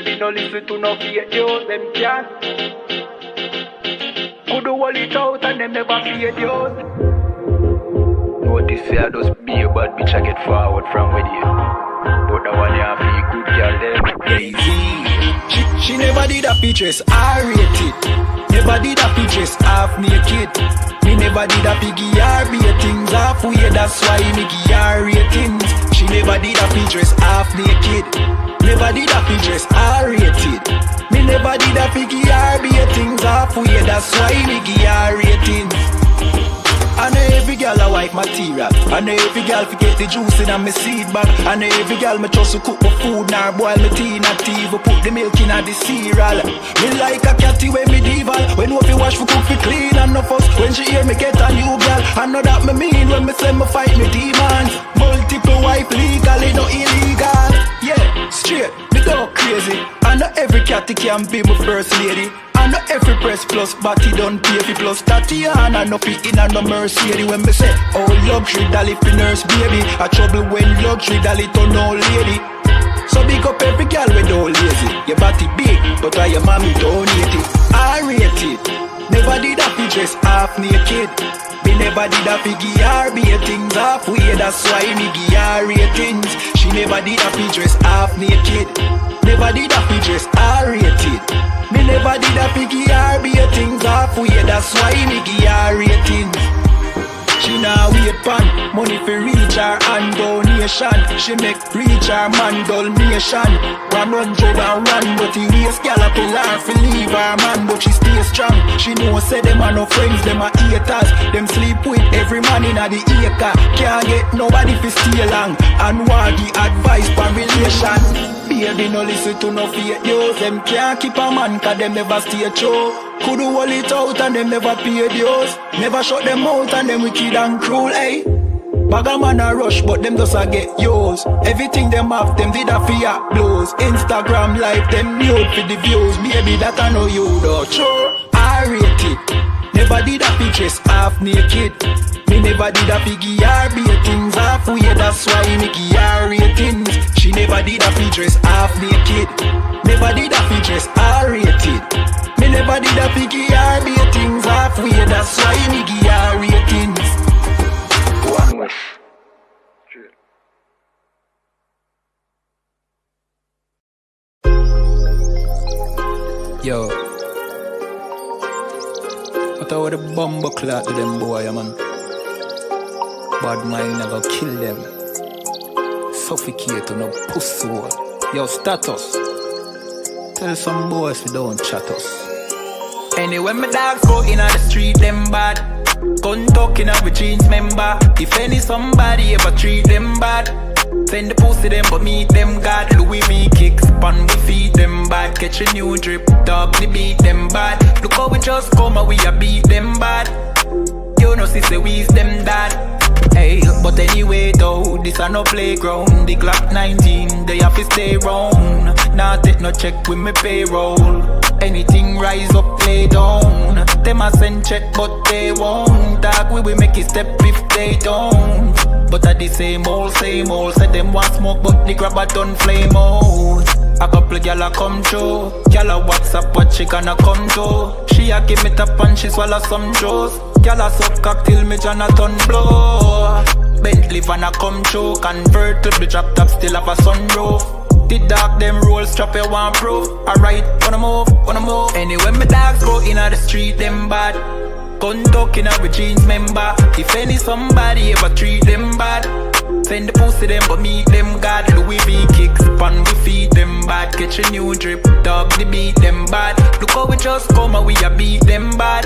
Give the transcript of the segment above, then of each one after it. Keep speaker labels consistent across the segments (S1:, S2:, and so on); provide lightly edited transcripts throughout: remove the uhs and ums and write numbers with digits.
S1: Baby, no listen to no fake news, them can't. Could do all it out and them never fake news. Notice I just be a bad bitch, I get forward from with you. But the one you feel good girl then lazy. She never did a features, I rate it. Never did a features half naked. Me never did a piggy R ratings halfway, that's why me give her ratings. She never did a features half naked. Never did a features R rated. Me never did a piggy R ratings halfway, that's why me give her ratings. I know every girl a white material. I know every girl forget the juice in a me seed bag. I know every girl me trust to cook my food, nor boil my tea, not even put the milk in a the cereal. Me like a catty when me dival. When we wash for cook for clean and no fuss. When she hear me get a new girl, I know that me mean when me say me fight me demons. Multiple wife legally, no illegal. Yeah, straight, me go crazy. I know every catty can be my first lady. I know every press plus body done pay for plus Tatiana no fit in and no mercy. When me say oh luxury dolly fi nurse baby, a trouble when luxury dolly turn old lady. So big up every girl when don't lazy. Your body big, but why your mommy donate it? I rate it. Never did a fi dress half naked. Me never did a fi give her ratings halfway, that's why me give her ratings. She never did a fi dress half naked. Never did a fi dress R rated. Me never did a fi give her ratings halfway, that's why me give her ratings. She now wait pan money for reach her and donation. She make reach her man donation. 101, but he waste gal a pill her fi leave her man, but she stay strong. She know say them are no friends, them are haters. Them sleep with every man in a the acre. Can't get nobody fi stay long and want the advice for relation. Baby no listen to no fake news. Them can't keep a man cause them never stay true. Could do all it out and them never pay dues. Never shut them out and them wicked and cruel, eh? Bag a man a rush but them just a get yours. Everything them have them did a fear blows. Instagram live them nude for the views. Baby that I know you though. Sure, I rate it. Never did a pictures half naked. Me never did a piggy R ratings halfway, that's why me give her ratings. She never did a features half naked. Never did a features R rated. Me never did a piggy R ratings halfway, that's why me give her ratings. One wish. Yo, what about the bumble clot to them boy, man? Bad mind never kill them. Suffocate on a pussy hole. Yo, status. Tell some boys we don't chat us. Anyway, my dogs go in on the street, them bad. Gun talking up with jeans member. If any somebody ever treat them bad, send the pussy them but meet them God. Louis V kicks, pan we feed them bad. Catch a new drip, dog we beat them bad. Look how we just come and we a beat them bad. You know see say we's them dad. Hey, but anyway though, this a no playground. The Glock 19, they have to stay round. Nah take no check with me payroll. Anything rise up, lay down. Them a send check but they won't. Dog we make it step if they don't. But at the same old, said them want smoke but the grab a done flame out. A couple gyal a come through. Gyal a WhatsApp what she gonna come to. She a give me tap and she swallow some juice. Gyal a suck cock till me Jonathan blow. Bentley van a come through. Convertible drop top still have a sunroof. The dog them roll strap you want proof. Alright, wanna move. Anyway my dogs go in the street them bad. Gun talking up with jeans member. If any somebody ever treat them bad, send the pussy them but meet them God. Louis V kicks, pan we feed them bad. Catch a new drip, dog they beat them bad. Look how we just come and we a beat them bad.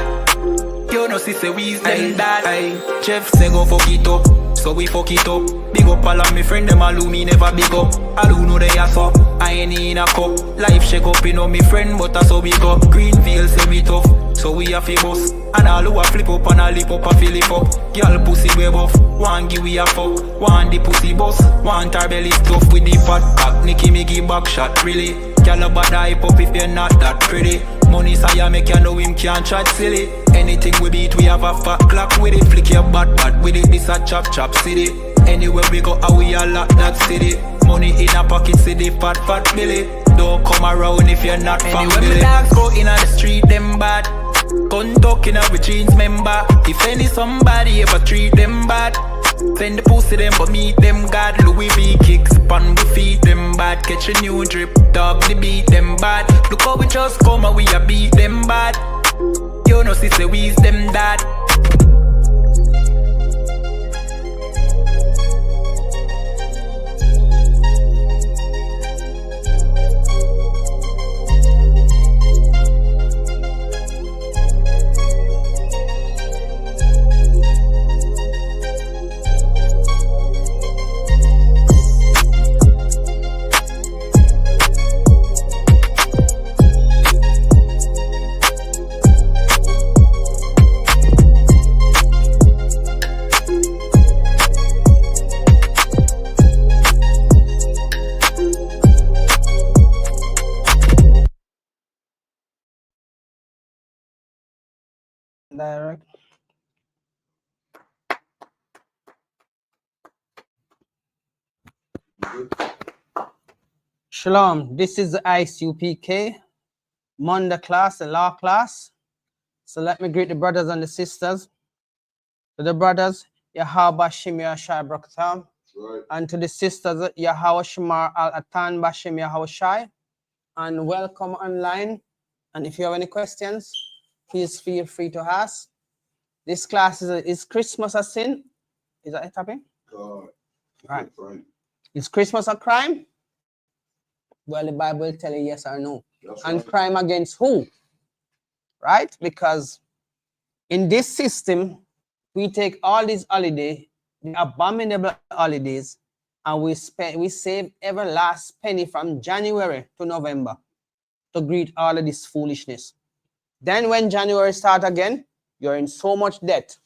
S1: You know see say we's them dad. Jeff say go fuck it up, so we fuck it up. Big up all of me friend them all who me never big up. All who know they are so, I ain't in a cup. Life shake up, you know me friend but I so big up. Greenfield say we tough, so we a fi bus. And all who a flip up and a lip up a fill it up. Girl pussy way buff, one give we a fuck. One the pussy bus, one her belly stuff with the fat back. Nicky me give back shot really. Girl a bad hype up if you're not that pretty. Money say make you know him can't chat silly. Anything we beat we have a fat clock with it. Flick your bad with it, this a chop city. Anywhere we go, how we a lock that city. Money in a pocket, see the fat Billy. don't come around if you're not from the. When the dogs go in on the street, them bad. Gun talking up with jeans member. If any somebody ever treat them bad, send the pussy them but meet them God. Louis V kicks upon we feet them bad. Catch a new drip, dog the beat them bad. Look how we just come and we a beat them bad. You know sister we's them dad.
S2: Direct. Shalom, this is the ISUPK, Monday class, the law class. So let me greet the brothers and the sisters. To the brothers, Yahweh Shimya Shai Brakatam. And to the sisters, Yahweh Shemar Al Atan Bashim Yahweh Shai. And welcome online. And if you have any questions, please feel free to ask. This class is Christmas a sin? Is that it happening? Right. Is Christmas a crime? Well, the Bible will tell you yes or no. And right. Crime against who? Right? Because in this system, we take all these holidays, the abominable holidays, and we save every last penny from January to November to greet all of this foolishness. Then when January starts again, you're in so much debt.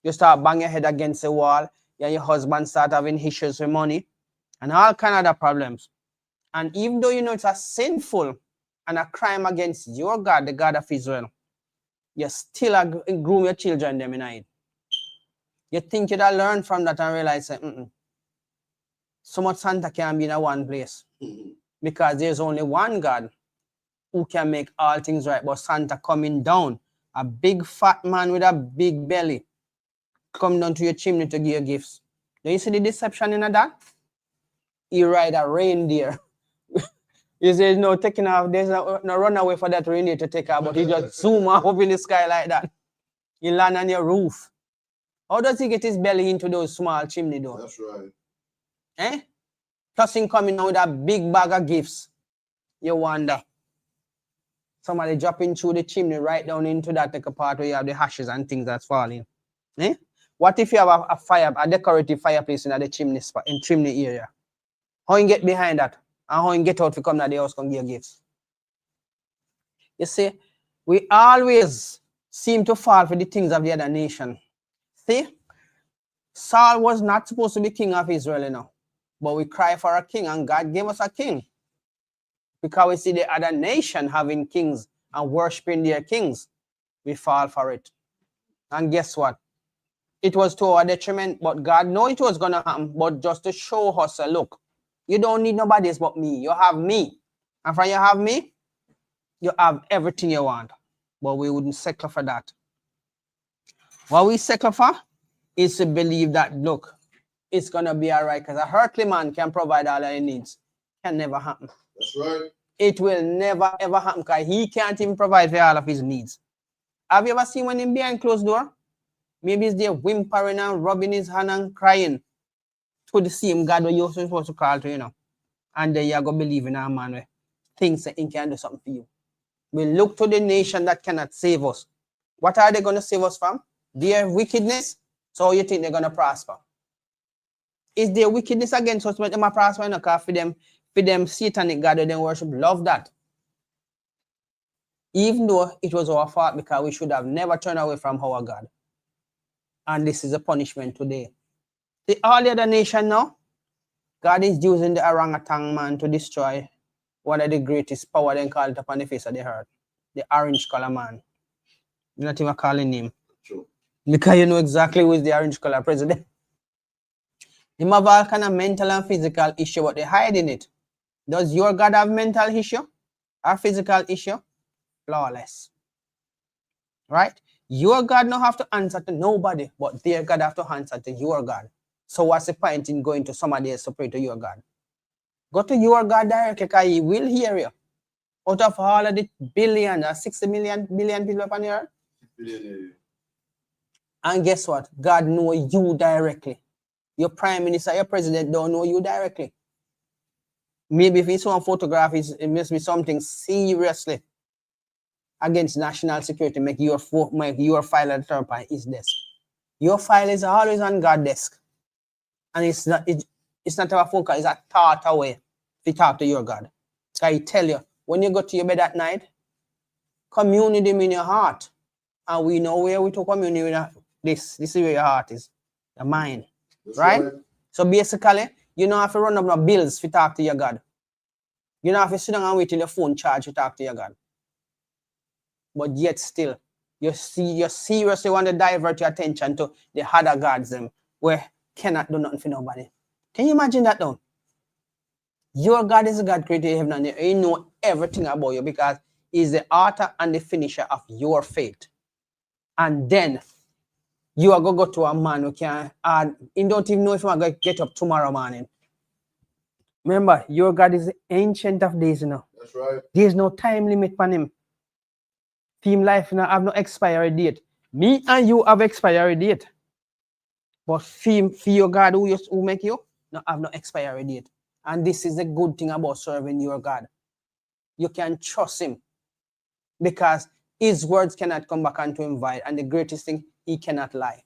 S2: You start banging your head against the wall, and your husband start having issues with money, and all kind of other problems. And even though you know it's a sinful and a crime against your God, the God of Israel, you still groom your children them in it. You think you'd learn from that and realize that so much Santa can't be in one place. Because there's only one God who can make all things right. But Santa coming down, a big fat man with a big belly, come down to your chimney to give you gifts. Do you see the deception in that? He ride a reindeer. You say no taking off, there's no runaway for that reindeer to take off, but he just zoom up in the sky like that. He land on your roof. How does he get his belly into those small chimney doors?
S3: That's right.
S2: Eh? Plus him coming out with a big bag of gifts. You wonder. Somebody dropping through the chimney right down into that take a part where you have the ashes and things that's falling. Eh? What if you have a decorative fireplace in the chimney spot, in chimney area? How you get behind that? And how you get out to come to the house and give gifts? You see, we always seem to fall for the things of the other nation. See, Saul was not supposed to be king of Israel, you know, but we cry for a king and God gave us a king. Because we see the other nation having kings and worshiping their kings, we fall for it. And guess what? It was to our detriment, but God knew it was going to happen, but just to show us, look, you don't need nobody else but me. You have me. And from you have me, you have everything you want. But we wouldn't settle for that. What we settle for is to believe that, look, it's going to be all right because a earthly man can provide all of your needs. Can never happen.
S3: That's right.
S2: It will never, ever happen because he can't even provide for all of his needs. Have you ever seen when he's behind closed door? Maybe he's there whimpering and rubbing his hand and crying to the same God that you're supposed to call to, you know. And then you're going to believe in a man who thinks that he can do something for you. We look to the nation that cannot save us. What are they going to save us from? Their wickedness. So you think they're going to prosper? Is their wickedness against us when they prosper? Because for them satanic God that they worship, love that. Even though it was our fault because we should have never turned away from our God. And this is a punishment today. See, all the other nation now, God is using the orangutan man to destroy one of the greatest power they call it upon the face of the earth. The orange color man. You're not even calling him.
S3: True.
S2: Because you know exactly who is the orange color president. They have all kind of mental and physical issue, but they hiding it. Does your God have mental issue or physical issue? Flawless. Right? Your God don't have to answer to nobody, but their God have to answer to your God. So what's the point in going to somebody else to pray to your God? Go to your God directly, because he will hear you. Out of all of the billion or 60 billion people upon the earth. And guess what? God knows you directly. Your prime minister, your president don't know you directly. Maybe if it's one photograph, it must be something seriously against national security, make your file at the top of his desk. Your file is always on God's desk. And it's not a phone call, it's a thought away if you talk to your God. I tell you, when you go to your bed at night, commune with him in your heart. And we know where we to commune with this. This is where your heart is, your mind. Right? So basically, you don't have to run up no bills to talk to your God. You don't have to sit down and wait till your phone charge to talk to your God. But yet still, you seriously want to divert your attention to the other gods them where cannot do nothing for nobody. Can you imagine that though? Your God is a God created heaven and earth. He knows everything about you because he's the author and the finisher of your faith. And then you are going to go to a man who can, and he don't even know if I'm going to get up tomorrow morning. Remember, your God is the ancient of days, you know.
S3: That's right.
S2: There's no time limit on him. Team life now have no expiry date. Me and you have expiry date. But for your God who make you, no have no expiry date. And this is a good thing about serving your God. You can trust him because his words cannot come back unto him void. And the greatest thing, he cannot lie.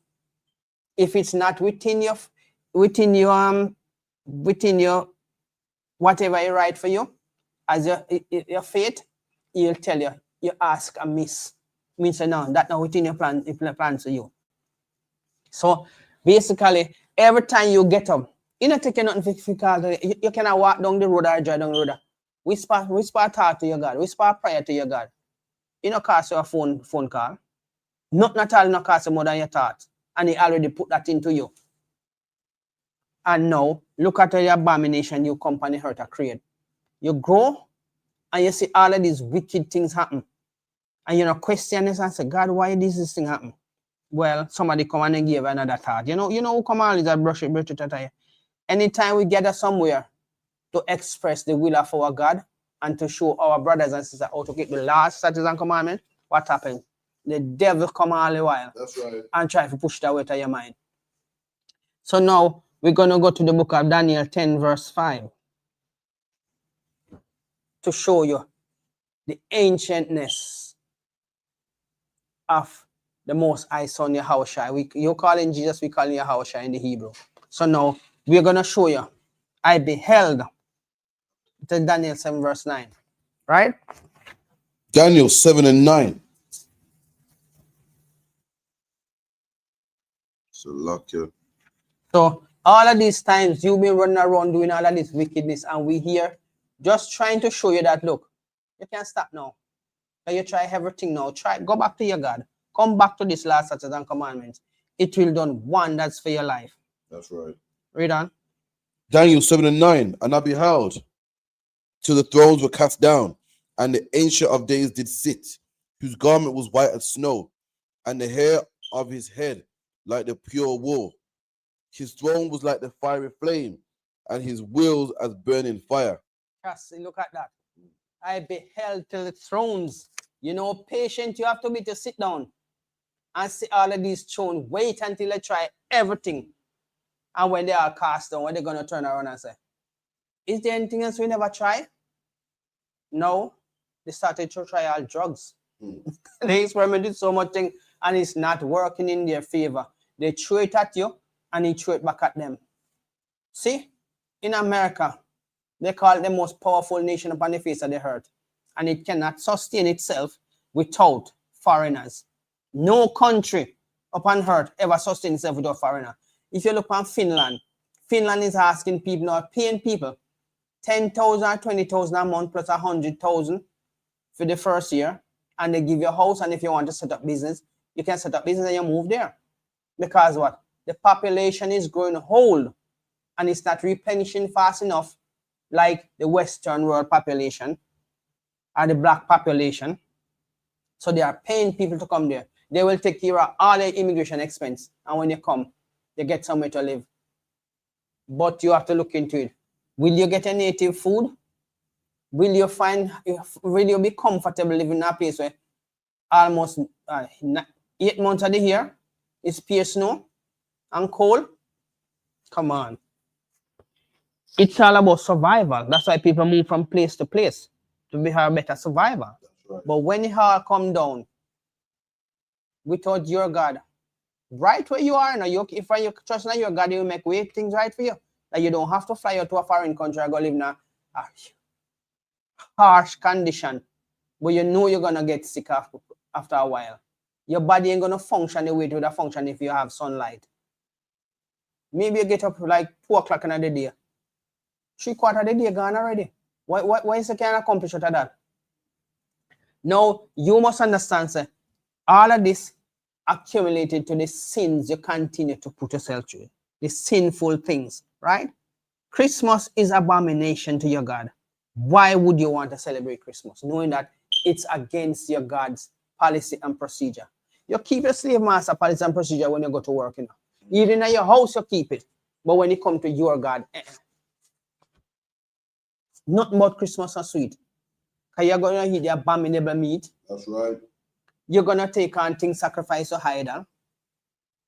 S2: If it's not within your whatever he write for you, as your faith, he'll tell you, you ask amiss. Means no, that's not within your plans for you. So basically, every time you get up, you not taking nothing for you cannot walk down the road or drive down the road. Whisper talk to your God, whisper prayer to your God. You know, cost you a phone call. Not at all, not cost you more than your thought. And he already put that into you. And now, look at the abomination you company hurt or create. You grow and you see all of these wicked things happen. And you know, question this and say, God, why does this thing happen? Well, somebody come and give another thought. You know who come on is that brush it at you. Anytime we gather somewhere to express the will of our God and to show our brothers and sisters how to keep the last statutes and commandments, what happens? The devil come all the while.
S3: That's right.
S2: And try to push that way to your mind. So now we're going to go to the book of Daniel 10 verse 5 to show you the ancientness of the Most High Son Yahushua. You call in Jesus, we call him Yahushua in the Hebrew. So now we're going to show you. I beheld. To Daniel 7 verse 9. Right?
S3: Daniel 7 and 9. So luck you.
S2: So all of these times you've been running around doing all of this wickedness, and we here just trying to show you that look, you can't stop now. You try everything now. Go back to your God. Come back to this last statutes and commandments. It will done wonders for your life.
S3: That's right.
S2: Read on.
S3: Daniel 7 and 9. And I beheld till the thrones were cast down, and the Ancient of Days did sit, whose garment was white as snow, and the hair of his head like the pure wool. His throne was like the fiery flame, and his wheels as burning fire.
S2: Just look at that. I beheld till the thrones. You know, patient you have to be to sit down and see all of these thrones. Wait until they try everything. And when they are cast down, what they're going to turn around and say, is there anything else we never try? No. They started to try all drugs. They experimented so much thing, and it's not working in their favor. They throw it at you, and he throw it back at them. See, in America, they call it the most powerful nation upon the face of the earth, and it cannot sustain itself without foreigners. No country upon earth ever sustains itself without foreigner. If you look on Finland, Finland is asking people, not paying people 10,000 or 20,000 a month plus 100,000 for the first year, and they give you a house, and if you want to set up business, you can set up business and you move there. Because what? The population is growing old, and it's not replenishing fast enough like the Western world population or the black population. So they are paying people to come there. They will take care of all the immigration expense. And when you come, you get somewhere to live. But you have to look into it. Will you get a native food? Will you be comfortable living in a place where almost 8 months of the year is pure snow and cold? Come on. It's all about survival. That's why people move from place to place to be a better survivor.
S3: Right.
S2: But when it all come down without your God, right where you are now, if you trust in your God, you will make way things right for you. That you don't have to fly out to a foreign country and go live in a harsh condition, but you know you're gonna get sick after a while. Your body ain't gonna function the way it would have function if you have sunlight. Maybe you get up like 2 o'clock in the day. 3/4 of the day gone already. Why is you can't accomplish out of that? Now you must understand, sir, all of this accumulated to the sins you continue to put yourself through, the sinful things, right? Christmas is abomination to your God. Why would you want to celebrate Christmas, knowing that it's against your God's policy and procedure? You keep your slave master policy and procedure when you go to work, you know. Even in your house, you keep it. But when it comes to your God, nothing but Christmas and sweet. Because you're going to eat the abominable meat.
S3: That's right.
S2: You're going to take on things, sacrifice or idol.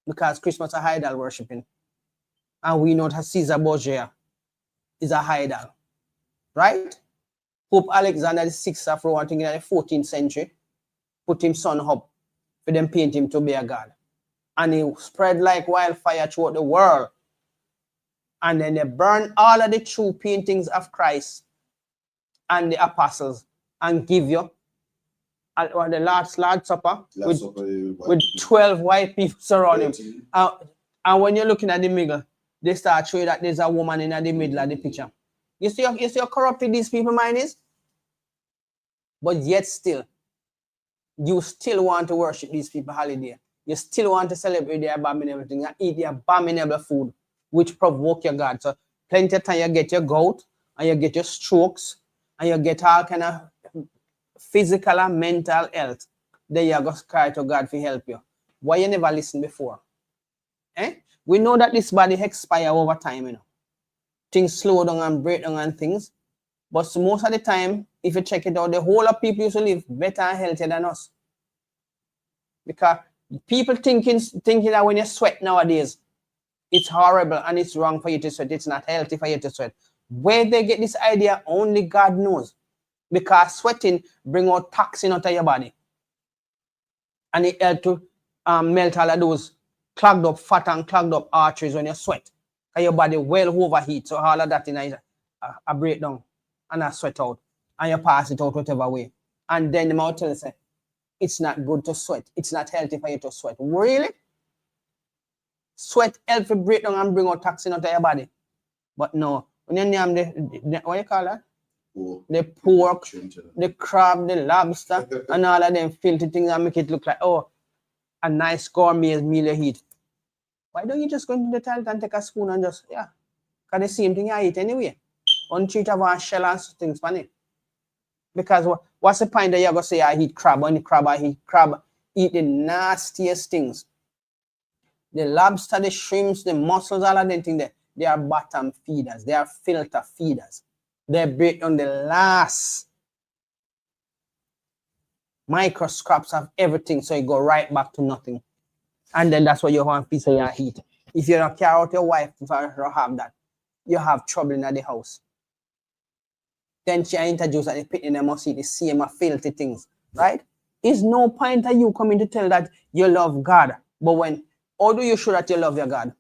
S2: Because Christmas is idol worshiping. And we know that Caesar Borgia is a idol. Right? Pope Alexander VI of Rome, I think in the 14th century, put him son up for them paint him to be a god. And he spread like wildfire throughout the world. And then they burned all of the true paintings of Christ and the apostles and give you the last Lord's Supper with 12 white people surrounding him. And when you're looking at the middle, they start showing that there's a woman in the middle of the picture. You see how corrupted these people mind is? But yet still, you still want to worship these people holiday. You still want to celebrate the abominable thing and eat the abominable food, which provoke your God. So plenty of time you get your gout, and you get your strokes, and you get all kind of physical and mental health. Then you go cry to God for help you. Why you never listen before? We know that this body expire over time, you know. Things slow down and break down and things. But so most of the time, if you check it out, the whole of people used to live better and healthier than us. Because people thinking that when you sweat nowadays, it's horrible and it's wrong for you to sweat. It's not healthy for you to sweat. Where they get this idea, only God knows. Because sweating brings out toxin out of your body. And it helps to melt all of those clogged up fat and clogged up arteries when you sweat. And your body well overheat. So all of that in a breakdown and a sweat out. And you pass it out whatever way. And then the mouth tells you, it's not good to sweat. It's not healthy for you to sweat. Really? Sweat helps to break down and bring out toxin out of your body. But no. When you name the what you call that? The pork, the crab, the lobster, and all of them filthy things that make it look like, oh, a nice gourmet meal you eat. Why don't you just go into the toilet and take a spoon and just, yeah. Because the same thing you eat anyway. Untreat of a shell and things funny. Because what's the point that you're going to say I eat crab? When the crab, I eat crab, eat the nastiest things. The lobster, the shrimps, the mussels, all of them things there. They are bottom feeders. They are filter feeders. They break on the last microscopes of everything, so you go right back to nothing. And then that's what you want piece of your heat. If you don't care out your wife to have that, you have trouble in the house. Then she introduced that the picnic they must eat the same filthy things, right? It's no point of you coming to tell that you love God. But how do you show that you love your God?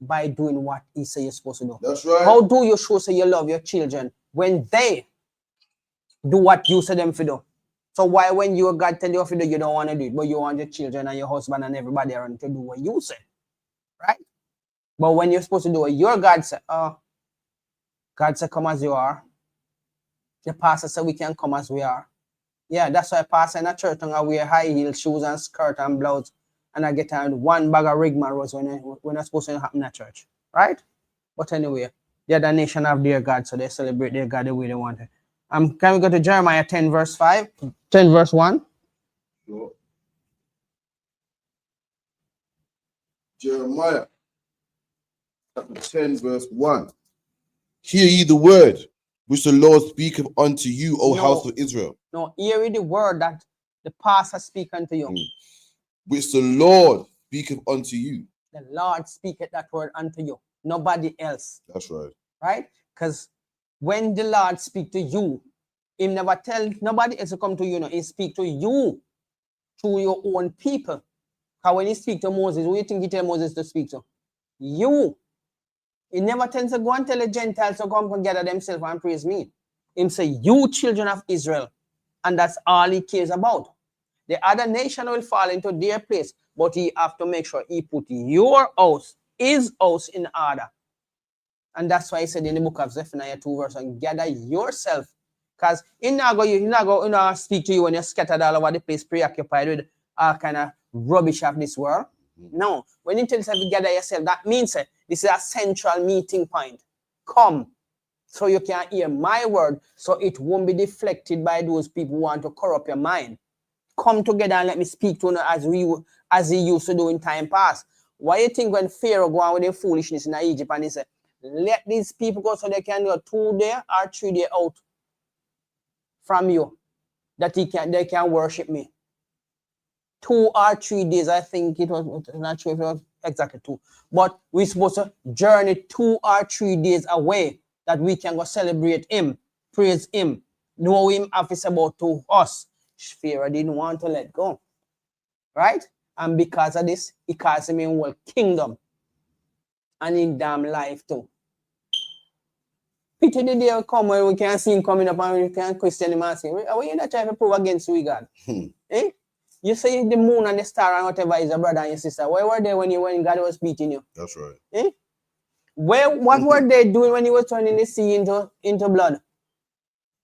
S2: By doing what he says you're supposed to do.
S3: That's right.
S2: How do you show say you love your children when they do what you say them to do? So why when your God tell you to do, you don't want to do it, but you want your children and your husband and everybody around to do what you say, right? But when you're supposed to do what your God said, God said come as you are. The pastor said we can come as we are. Yeah, that's why I pastor in a church and I wear high heel shoes and skirt and blouse. And I get one bag of rigmaroles when I'm supposed to happen at church, right? But anyway, the other nation have their God, so they celebrate their God the way they want it. Can we go to Jeremiah 10 verse 5, 10 verse 1?
S3: Sure. Jeremiah chapter 10, verse 1. Hear ye the word which the Lord speaketh unto you, O house of Israel.
S2: No, hear ye the word that the pastor speak unto you.
S3: Which the Lord speaketh unto you.
S2: The Lord speaketh that word unto you. Nobody else.
S3: That's right.
S2: Right? Because when the Lord speak to you, he never tell nobody else to come to you. No, he speak to you through your own people. Because when he speak to Moses, who do you think he tell Moses to speak to? You. He never tells to go and tell the Gentiles to come and gather themselves and praise me. Him say, you children of Israel. And that's all he cares about. The other nation will fall into their place, but he have to make sure he put your house, his house, in order. And that's why he said in the book of Zephaniah 2 verse 1, gather yourself. Because he not go speak to you when you're scattered all over the place, preoccupied with all kind of rubbish of this world. No. When he tells you to gather yourself, that means this is a central meeting point. Come. So you can hear my word, so it won't be deflected by those people who want to corrupt your mind. Come together and let me speak to you as he used to do in time past. Why do you think when Pharaoh go on with their foolishness in Egypt and he said, let these people go so they can go 2 days or 3 days out from you, that they can worship me? 2 or 3 days, I think it was, not sure if it was exactly 2. But we're supposed to journey 2 or 3 days away, that we can go celebrate him, praise him, know him if it's about to us. Pharaoh didn't want to let go. Right? And because of this, he calls him in whole kingdom. And in damn life too. Pity the day will come when we can see him coming up and we can question him and say, are you not trying to prove against we God? Eh? You say the moon and the star and whatever is a brother and your sister. Where were they when God was beating you?
S3: That's right.
S2: Eh? What were they doing when you were turning the sea into blood?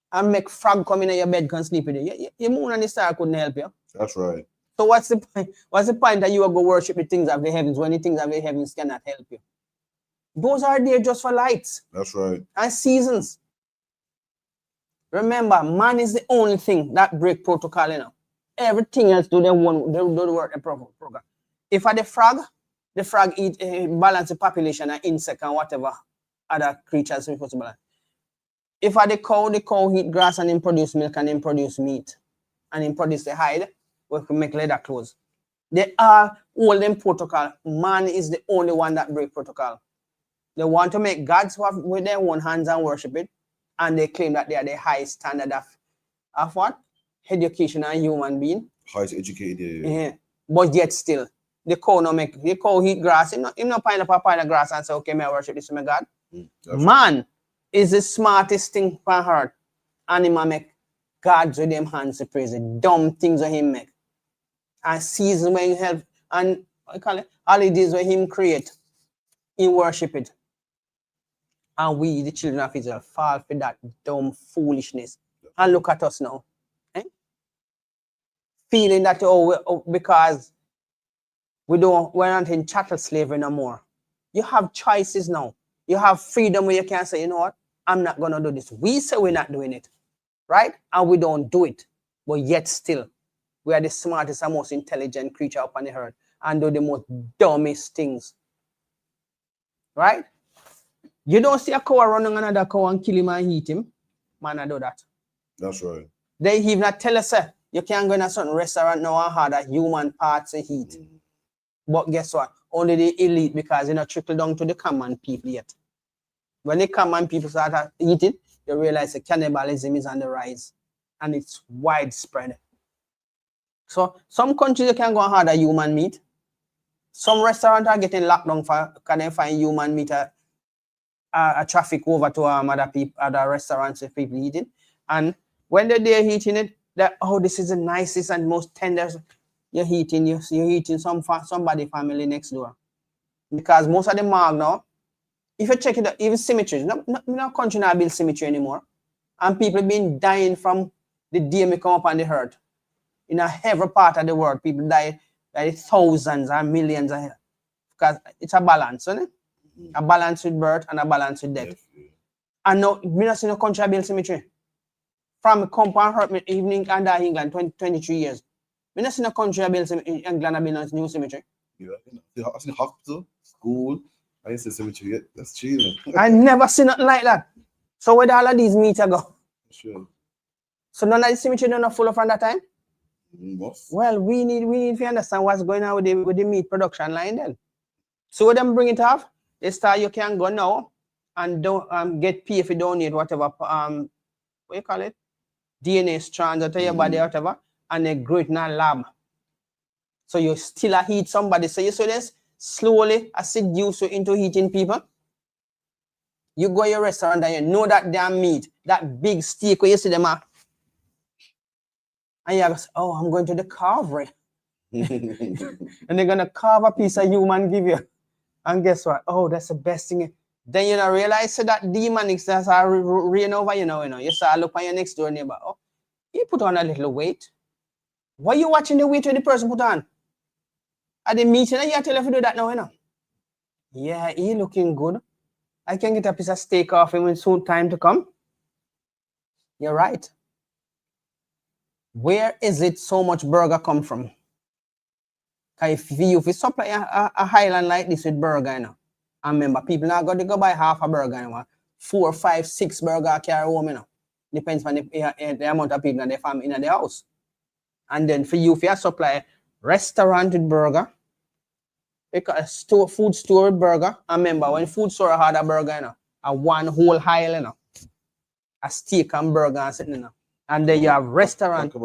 S2: And make frog come in your bed and sleep with you. Your moon and the star couldn't help you.
S3: That's right.
S2: So what's the point? What's the point that you will go worship the things of the heavens when the things of the heavens cannot help you? Those are there just for lights.
S3: That's right.
S2: And seasons. Remember, man is the only thing that break protocol, you know. Everything else do the work the program. If the frog eat balance the population and insect and whatever other creatures supposed to balance. If the cow eat grass and then produce milk and then produce meat and then produce the hide, we can make leather clothes. They are all them protocol. Man is the only one that break protocol. They want to make gods with their own hands and worship it, and they claim that they are the highest standard of what? Education and human being.
S3: Highest educated.
S2: Yeah. But yet still, the cow eat grass. He not pile up a pile of grass and say, okay, may I worship this, my God? Man is the smartest thing on earth. And he make gods with them hands to praise it. Dumb things that him make. And season when he help, and I call it holidays where him create, he worship it. And we, the children of Israel, fall for that dumb foolishness. And look at us now. Eh? Feeling that, because we're not in chattel slavery no more. You have choices now. You have freedom where you can say, you know what? I'm not going to do this. We say we're not doing it. Right? And we don't do it. But yet still, we are the smartest and most intelligent creature upon the earth and do the most dumbest things. Right? You don't see a cow running another cow and kill him and eat him. Man, I do that.
S3: That's right.
S2: They even tell us, you can't go in a certain restaurant now and have that human parts to eat. But guess what? Only the elite, because not trickle down to the common people yet. When the common people start eating, you realize the cannibalism is on the rise. And it's widespread. So some countries you can go and have a human meat. Some restaurants are getting locked down can they find human meat a traffic over to other restaurants if people eating. And when they're eating it, this is the nicest and most tender. You're eating somebody family next door. Because most of the mark now, if you check it out, even cemeteries, no country now build cemetery anymore. And people been dying from the day we come up on the earth. In every part of the world, people die by thousands and millions. Because it's a balance, isn't it? A balance with birth and a balance with death. And now, me not see no country build cemetery. From compound hurt me evening and England 23 years. Me not see no country build cemetery, England build a new cemetery.
S3: Yeah, I seen hospital, school. I ain't seen cemetery yet. That's cheating.
S2: I never seen nothing like that. So where do all of these meat go?
S3: Sure.
S2: So none of the cemetery don't full from that time?
S3: Most.
S2: Well, we need to understand what's going on with the meat production line then. So when them bring it off, they start you can go now and don't get paid if you donate whatever what you call it? DNA strands out of your body, whatever, and they grow it in a lab. So you still a heat somebody. So you see this slowly I seduce you into eating people. You go to your restaurant and you know that damn meat, that big steak where you see them at. And you go, oh, I'm going to the carvery. And they're gonna carve a piece of human give you. And guess what? Oh, that's the best thing. Then you know realize so that demonic that's reign over you know. You start look on your next door neighbor. Oh, he put on a little weight. Why you watching the weight where the person put on? At the meeting, you tell if you do that now, you know. Yeah, he looking good. I can get a piece of steak off him when soon time to come. You're right. Where is it so much burger come from? If you supply a Highland like this with burger, you know, and remember, people now got to go buy half a burger, you know, 4, 5, 6 burger carry home, you know. Depends on the amount of people in the family in the house. And then for you supply restaurant with burger, because food store with burger, and remember, when food store had a burger, you know, a one whole aisle, you know, a steak and burger and something, you know. And then you have restaurant. Then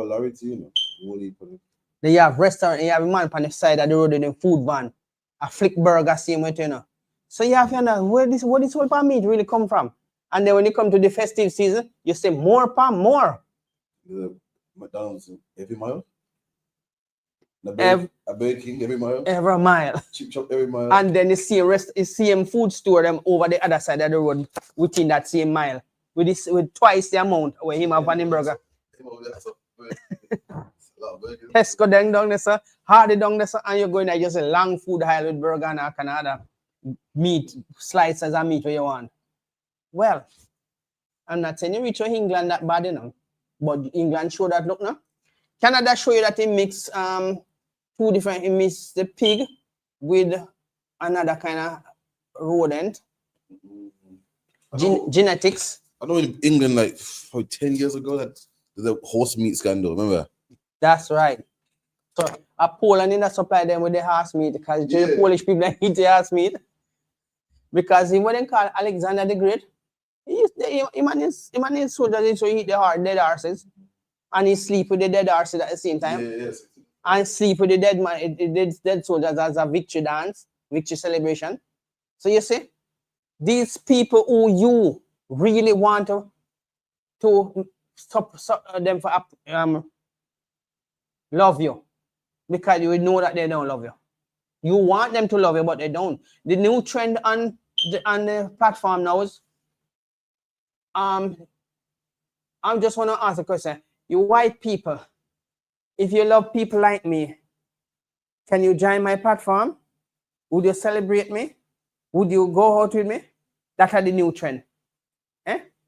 S2: you have restaurant, and you have a man on the side of the road in a food van. A flick burger, same way, you know. So you have to know where this whole pan meat really come from. And then when you come to the festive season, you say more pan, more.
S3: The McDonald's every mile? A Burger King every mile?
S2: Every mile.
S3: Chip Chop every mile.
S2: And then the same food store them over the other side of the road within that same mile. With twice the amount where him have one burger. Tesco down there, sir. Hardy down there, sir. And you're going there just a long food aisle with burger and all kind of other meat, slices of meat where you want. Well, I'm not saying you reach England that bad, you know. But England show that look now. Canada show you that it mix two different, it mix the pig with another kind of rodent. Genetics.
S3: I know in England, like 10 years ago, that the horse meat scandal, remember?
S2: That's right. So Poland in that supply them with the horse meat because the Polish people that eat the horse meat. Because he wouldn't call Alexander the Great. Him and his soldiers used to eat the dead horses. And he sleep with the dead horses at the same time.
S3: Yes.
S2: And sleep with the dead soldiers as a victory dance, victory celebration. So you see, these people who you really want to stop them for love you, because you know that they don't love you. You want them to love you, but they don't. The new trend on the platform now is I just want to ask a question. You white people, if you love people like me, can you join my platform? Would you celebrate me? Would you go out with me? That's the new trend.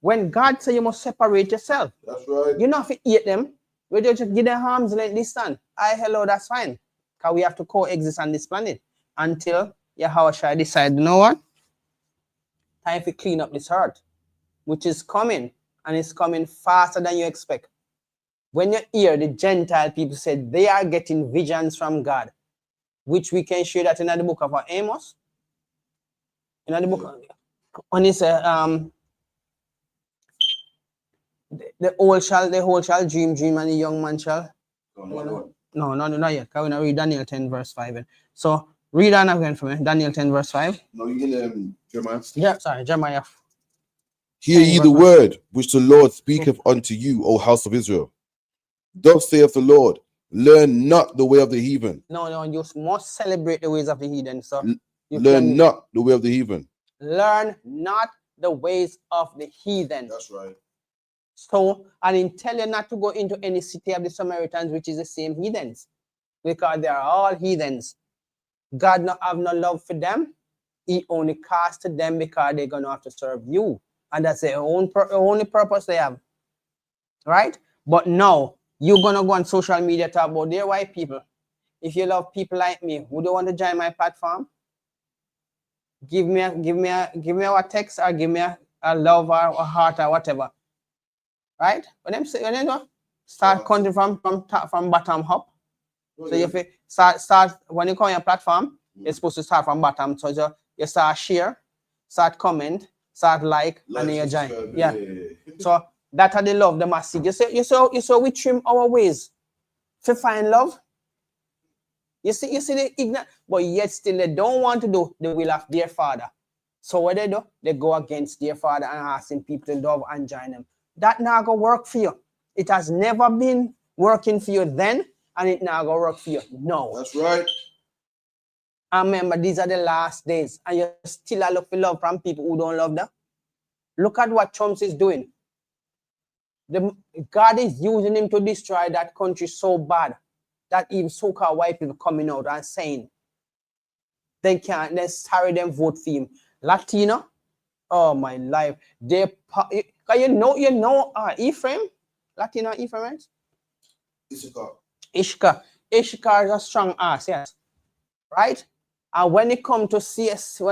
S2: When God says you must separate yourself,
S3: that's right.
S2: You don't have to eat them. We just give them arms like this stand. Hello, that's fine. Because we have to coexist on this planet until Yahweh decide, you know what? Time to clean up this earth, which is coming, and it's coming faster than you expect. When you hear the Gentile people say they are getting visions from God, which we can show that in the book of Amos. In the book, when he said, the whole shall dream, and the young man shall. No, not yet. Because we're going to read Daniel 10, verse 5. So read on again for me. Daniel 10, verse 5.
S3: No, you in Jeremiah.
S2: Yeah, sorry, Jeremiah.
S3: Hear ye the word which the Lord speaketh unto you, O house of Israel. Thus saith the Lord, learn not the way of the heathen.
S2: No, you must celebrate the ways of the heathen. So
S3: learn not the way of the heathen.
S2: Learn not the ways of the heathen.
S3: That's right.
S2: So, I didn't tell you not to go into any city of the Samaritans, which is the same heathens, because they are all heathens. God not have no love for them. He only casted them because they're going to have to serve you And that's the only purpose they have. Right? But now, you're going to go on social media talk about their white people. If you love people like me, would you want to join my platform? Give me a text or give me a love or a heart or whatever. Right? When they start counting from bottom up. So if you start when you call your platform, you're supposed to start from bottom. So you start share, start comment, start like and then you join. Yeah. So that's how they love the message. You see we trim our ways to find love. You see the ignorant, but yet still they don't want to do the will of their father. So what they do, they go against their father and asking people to love and join them. That not gonna work for you. It has never been working for you then, and it not gonna work for you. No.
S3: That's right.
S2: And remember, these are the last days, and you still look for love from people who don't love them. Look at what Trump is doing. God is using him to destroy that country so bad that even so-called white people coming out and saying they can't necessarily them vote for him. Latino, oh my life, you know Ephraim, Latino Ephraim, right? Ishka is a strong ass, yes, right? And when it comes to siesta,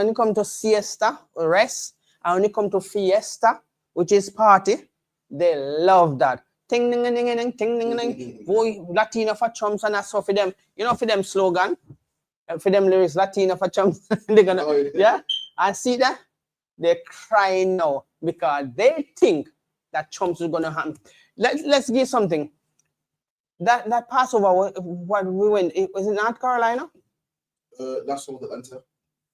S2: rest, and when it comes to fiesta, which is party, they love that. Ting ding ding ding ding ting ding ding. Boy, Latino for chumps and that's so for them. You know, for them slogan, for them lyrics, Latino for chumps. They're gonna, yeah. And see that they're crying now because they think that chumps is gonna happen. Let's give something. That Passover, what we went, was it North Carolina?
S3: That's all the answer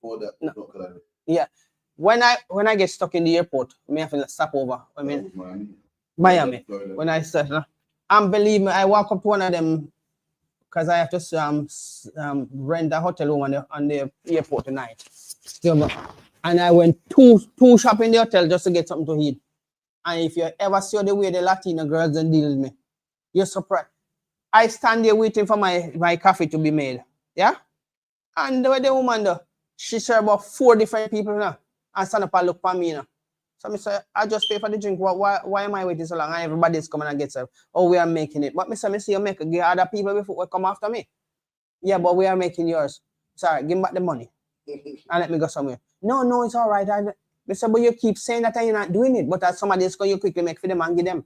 S3: for that. No. North Carolina.
S2: Yeah. When I get stuck in the airport, I may have to stop over. I mean, Miami. When I said, and believe me, I walk up to one of them because I have to rent a hotel room on the airport tonight. And I went two shop in the hotel just to get something to eat. And if you ever see the way the Latino girls then deal with me, you're surprised. I stand there waiting for my coffee to be made. Yeah? And the woman though, she served about 4 different people now. And stand up and look for me now. So I say, I just pay for the drink. Why am I waiting so long? And everybody's coming and get served. Oh, we are making it. But I say, you make it. Give other people before come after me. Yeah, but we are making yours. Sorry, give me back the money. And let me go somewhere. No, it's all right. I say, but you keep saying that you're not doing it. But as somebody's going, you quickly make for them and give them.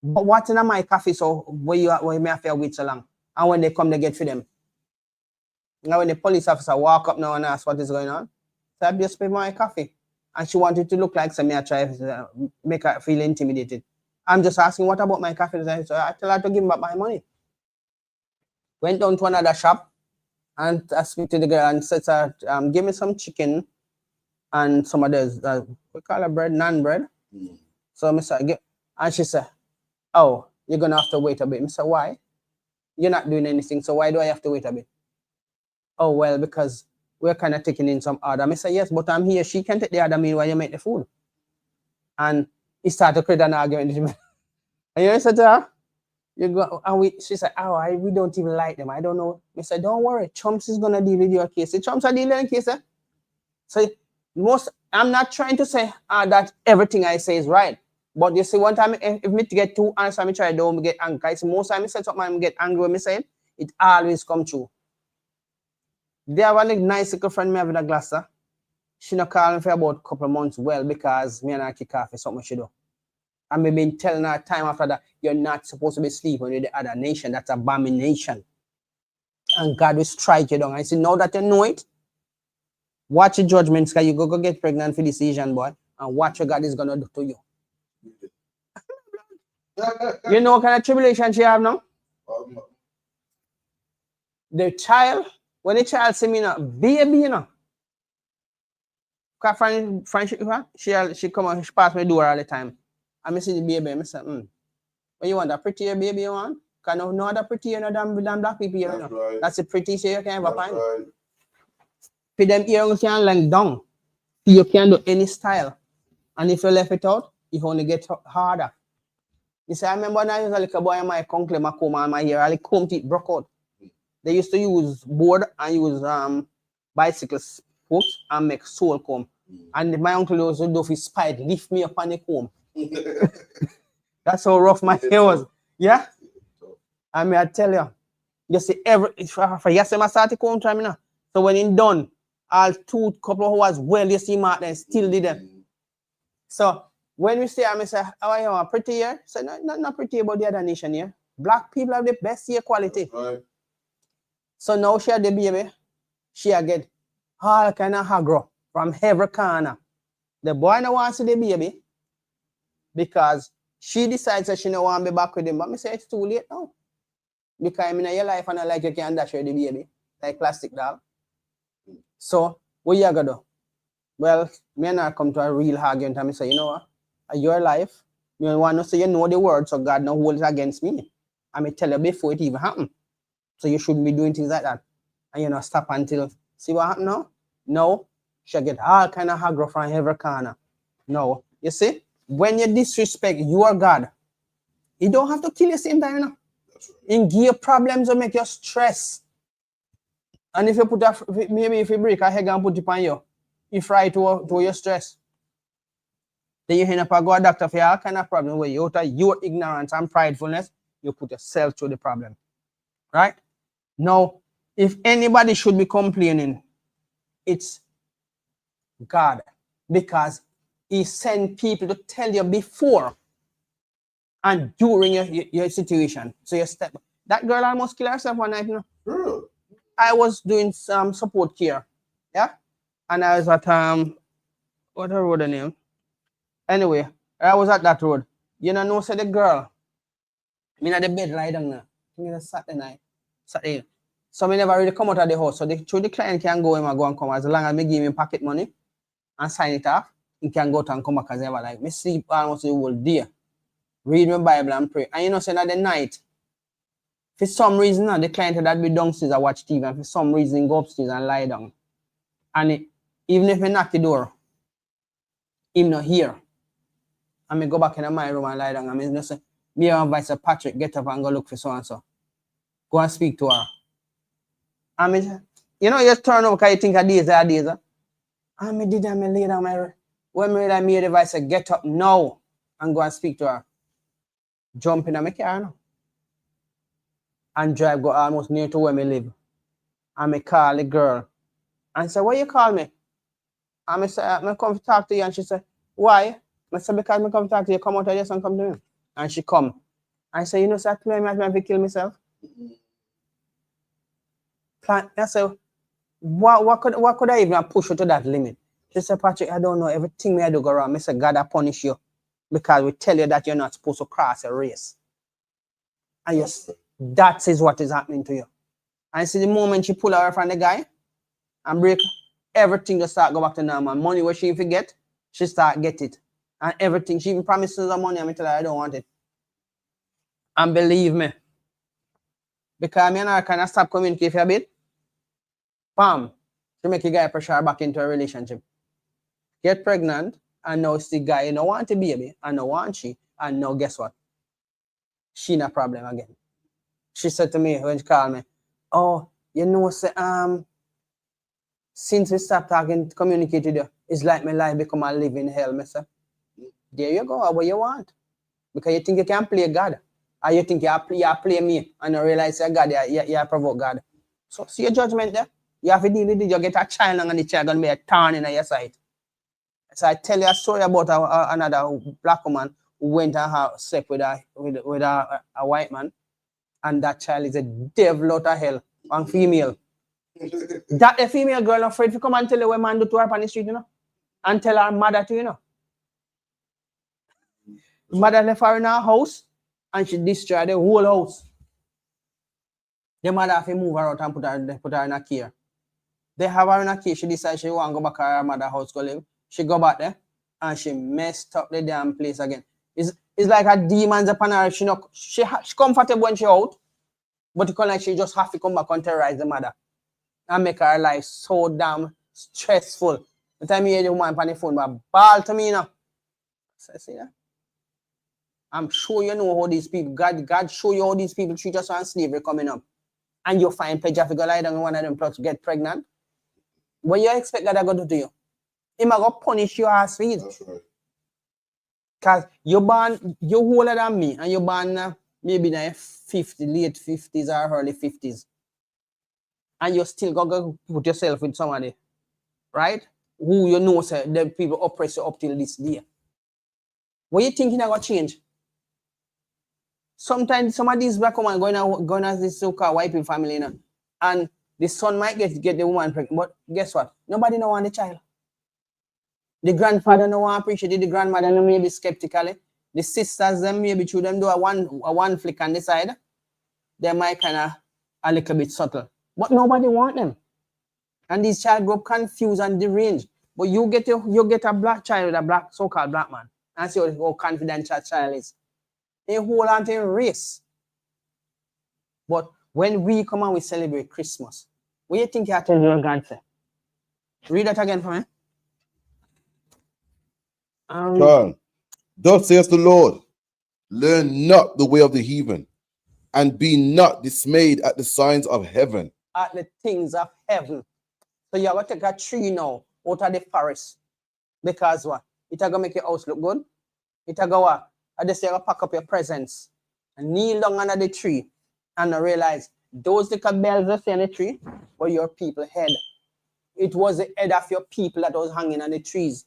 S2: But what's in my coffee so where you may have to wait so long? And when they come, they get for them. Now when the police officer walk up now and ask what is going on, so I just pay my coffee. And she wanted to look like something I try to make her feel intimidated. I'm just asking, what about my coffee? So I tell her to give me back my money. Went down to another shop and I speak to the girl and said, give me some chicken and some of those, we call it bread, naan bread. So I said, and she said, oh, you're going to have to wait a bit. I said, why? You're not doing anything, so why do I have to wait a bit? Oh, well, because we're kind of taking in some order. I say, yes, but I'm here. She can take the order meanwhile you make the food. And he started to create an argument. And you said to her, you go, and she said, oh, we don't even like them. I don't know. I said, don't worry. Chumps is going to deal with your case. The Chumps are dealing with your case. Eh? So I'm not trying to say that everything I say is right. But you see, one time, if me get too honest, I try to get angry. So most time I say something, I get angry when I say it always come true. They have a nice little friend me have in a glass. She not call me for about a couple of months well because me and her kick off is something she do. And me been telling her time after that, you're not supposed to be sleeping with the other nation. That's abomination. And God will strike you down. I say, now that you know it, watch your judgments because you go get pregnant for this Asian boy and watch what God is going to do to you. You know what kind of tribulation she have now? The child, when the child see me now, baby, you know. Because she come and she pass my door all the time. And I see the baby, I say, when you want a prettier baby you want? Because no other prettier than black people here. That's, right. That's the prettiest you can ever find. Right. For them here, you can lay down. You can do any style. And if you left it out, you only get harder. You see, I remember when I was a little boy and my uncle, my comb and my hair, I like comb teeth broke out. They used to use board and use bicycle spokes and make sole comb. And my uncle was do his spite, lift me up on the comb. That's how rough my hair was. Yeah? I mean, I tell you, you see, for yesterday, I started comb time now. So when it's done, I'll couple of hours, well, you see, Martin still did them. So when we say, I say, how are you, pretty here? So not pretty about the other nation here. Black people have the best hair quality. Right. So now she had the baby, she get all kind of aggro from every corner. The boy no wants to see the baby because she decides that she no want to be back with him. But I say it's too late now. Because I'm in your life and I like you can dash with the baby, like plastic doll. So what you gonna do? Well, me and I come to a real argument and I say, you know what? Your life, you want to say you know the word, so God no hold it against me. I may tell you before it even happened. So you shouldn't be doing things like that. And you know, stop until see what happened now? No, she get all kind of aggro from every corner. No, you see, when you disrespect your God, you don't have to kill your same time, you know. In give problems or make you stress. And if you put maybe if you break a egg and put it on you, you fry to your stress. Then you end up a go a doctor for all kind of problem where you out of your ignorance and pridefulness, you put yourself through the problem. Right? Now, if anybody should be complaining, it's God. Because he sent people to tell you before and during your situation. So you step. That girl almost killed herself one night, you know. I was doing some support care. Yeah? And I was at what was the name? Anyway, I was at that road. You know, said the girl. I mean at the bed lie down now. I mean Saturday night. Saturday. So I never really come out of the house. So the client can go him and go and come. As long as me give him pocket money and sign it off, he can go out and come back as ever. Like me sleep almost the whole day. Read my Bible and pray. And you know, say at the night, for some reason, the client that be downstairs and watch TV, and for some reason go upstairs and lie down. And even if I knock the door, him not here. And I go back in my room and lie down. And I just say, me and Vice Patrick, get up and go look for so and so. Go and speak to her. And I, you know, you turn over because you think of days are days. And I did that, I lay down my room. When I made the Vice say, get up now and go and speak to her. Jump in my car now. And drive go almost near to where I live. And I call the girl. And say, why you call me? And I say, I come to talk to you. And she said, why? I said, because I come to talk to you, come out of this and come to me. And she come. I say, you know, sir, I have to kill myself. I said, what could I even push you to that limit? She said, Patrick, I don't know. Everything I do go wrong. I said, God, I punish you. Because we tell you that you're not supposed to cross a race. And yes, that is what is happening to you. And see the moment she pull her from the guy and break, everything just start go back to normal. Money where she forget, she start get it. And everything, she even promises her money, I tell her I don't want it. And believe me, because me and her kind of stop communicating a bit, bam, she make a guy pressure her back into a relationship. Get pregnant, and now the guy don't want a baby, and no want she, and now guess what? She in a problem again. She said to me when she called me, oh, you know, say, since we stopped talking, communicated you, it's like my life become a living hell, me say. There you go, what you want. Because you think you can play God. Or you think you play me and you realize you're God, you provoke God. So see your judgment there. You have to deal with it. You get a child and the child going to be a thorn in your side. So I tell you a story about another black woman who went and slept with a white man. And that child is a devil out of hell. One female. That a female girl afraid to come and tell you what man do to her on the street, you know. And tell her mother to, you know. Mother left her in her house and she destroyed the whole house. The mother have to move her out and put her in a care. They have her in a care. She decided she want to go back to her mother's house to live. She go back there and she messed up the damn place again. It's like a demon's upon her. She comfortable when she out, but it's like she just have to come back and terrorize the mother and make her life so damn stressful. The time you hear the woman on the phone, but ball to me, you know. So see that? I'm sure you know how these people, God show you how these people treat us on slavery coming up. And you find pleasure if you go lie down in one of them plots get pregnant. What you expect God to do to you? He might go punish your ass for it.
S3: That's right.
S2: Because you're born, you're older than me, and you're born maybe in the 50, late 50s or early 50s. And you still got to put yourself with somebody, right? Who you know, say, the people oppress you up till this day. What you think you're going to change? Sometimes some of these black women going as this so-called white people family, you know, and the son might get the woman pregnant, but guess what? Nobody don't want the child. The grandfather don't want to appreciate it, the grandmother no maybe skeptically. The sisters, them maybe through them do a one flick on the side. They might kind of a little bit subtle. But nobody want them. And these child grow up confused and deranged. But you get a black child with a black so-called black man and see how confident that child is. They hold on to a race. But when we come and we celebrate Christmas, what do you think you have to do God say? Read that again for me.
S3: John, thus says the Lord, learn not the way of the heathen, and be not dismayed at the signs of heaven.
S2: At the things of heaven. So you have to take a tree now out of the forest. Because what? It's going to make your house look good. It's going to what? I just say you pack up your presents and kneel down under the tree and realize those little bells that say on the tree were your people head. It was the head of your people that was hanging on the trees.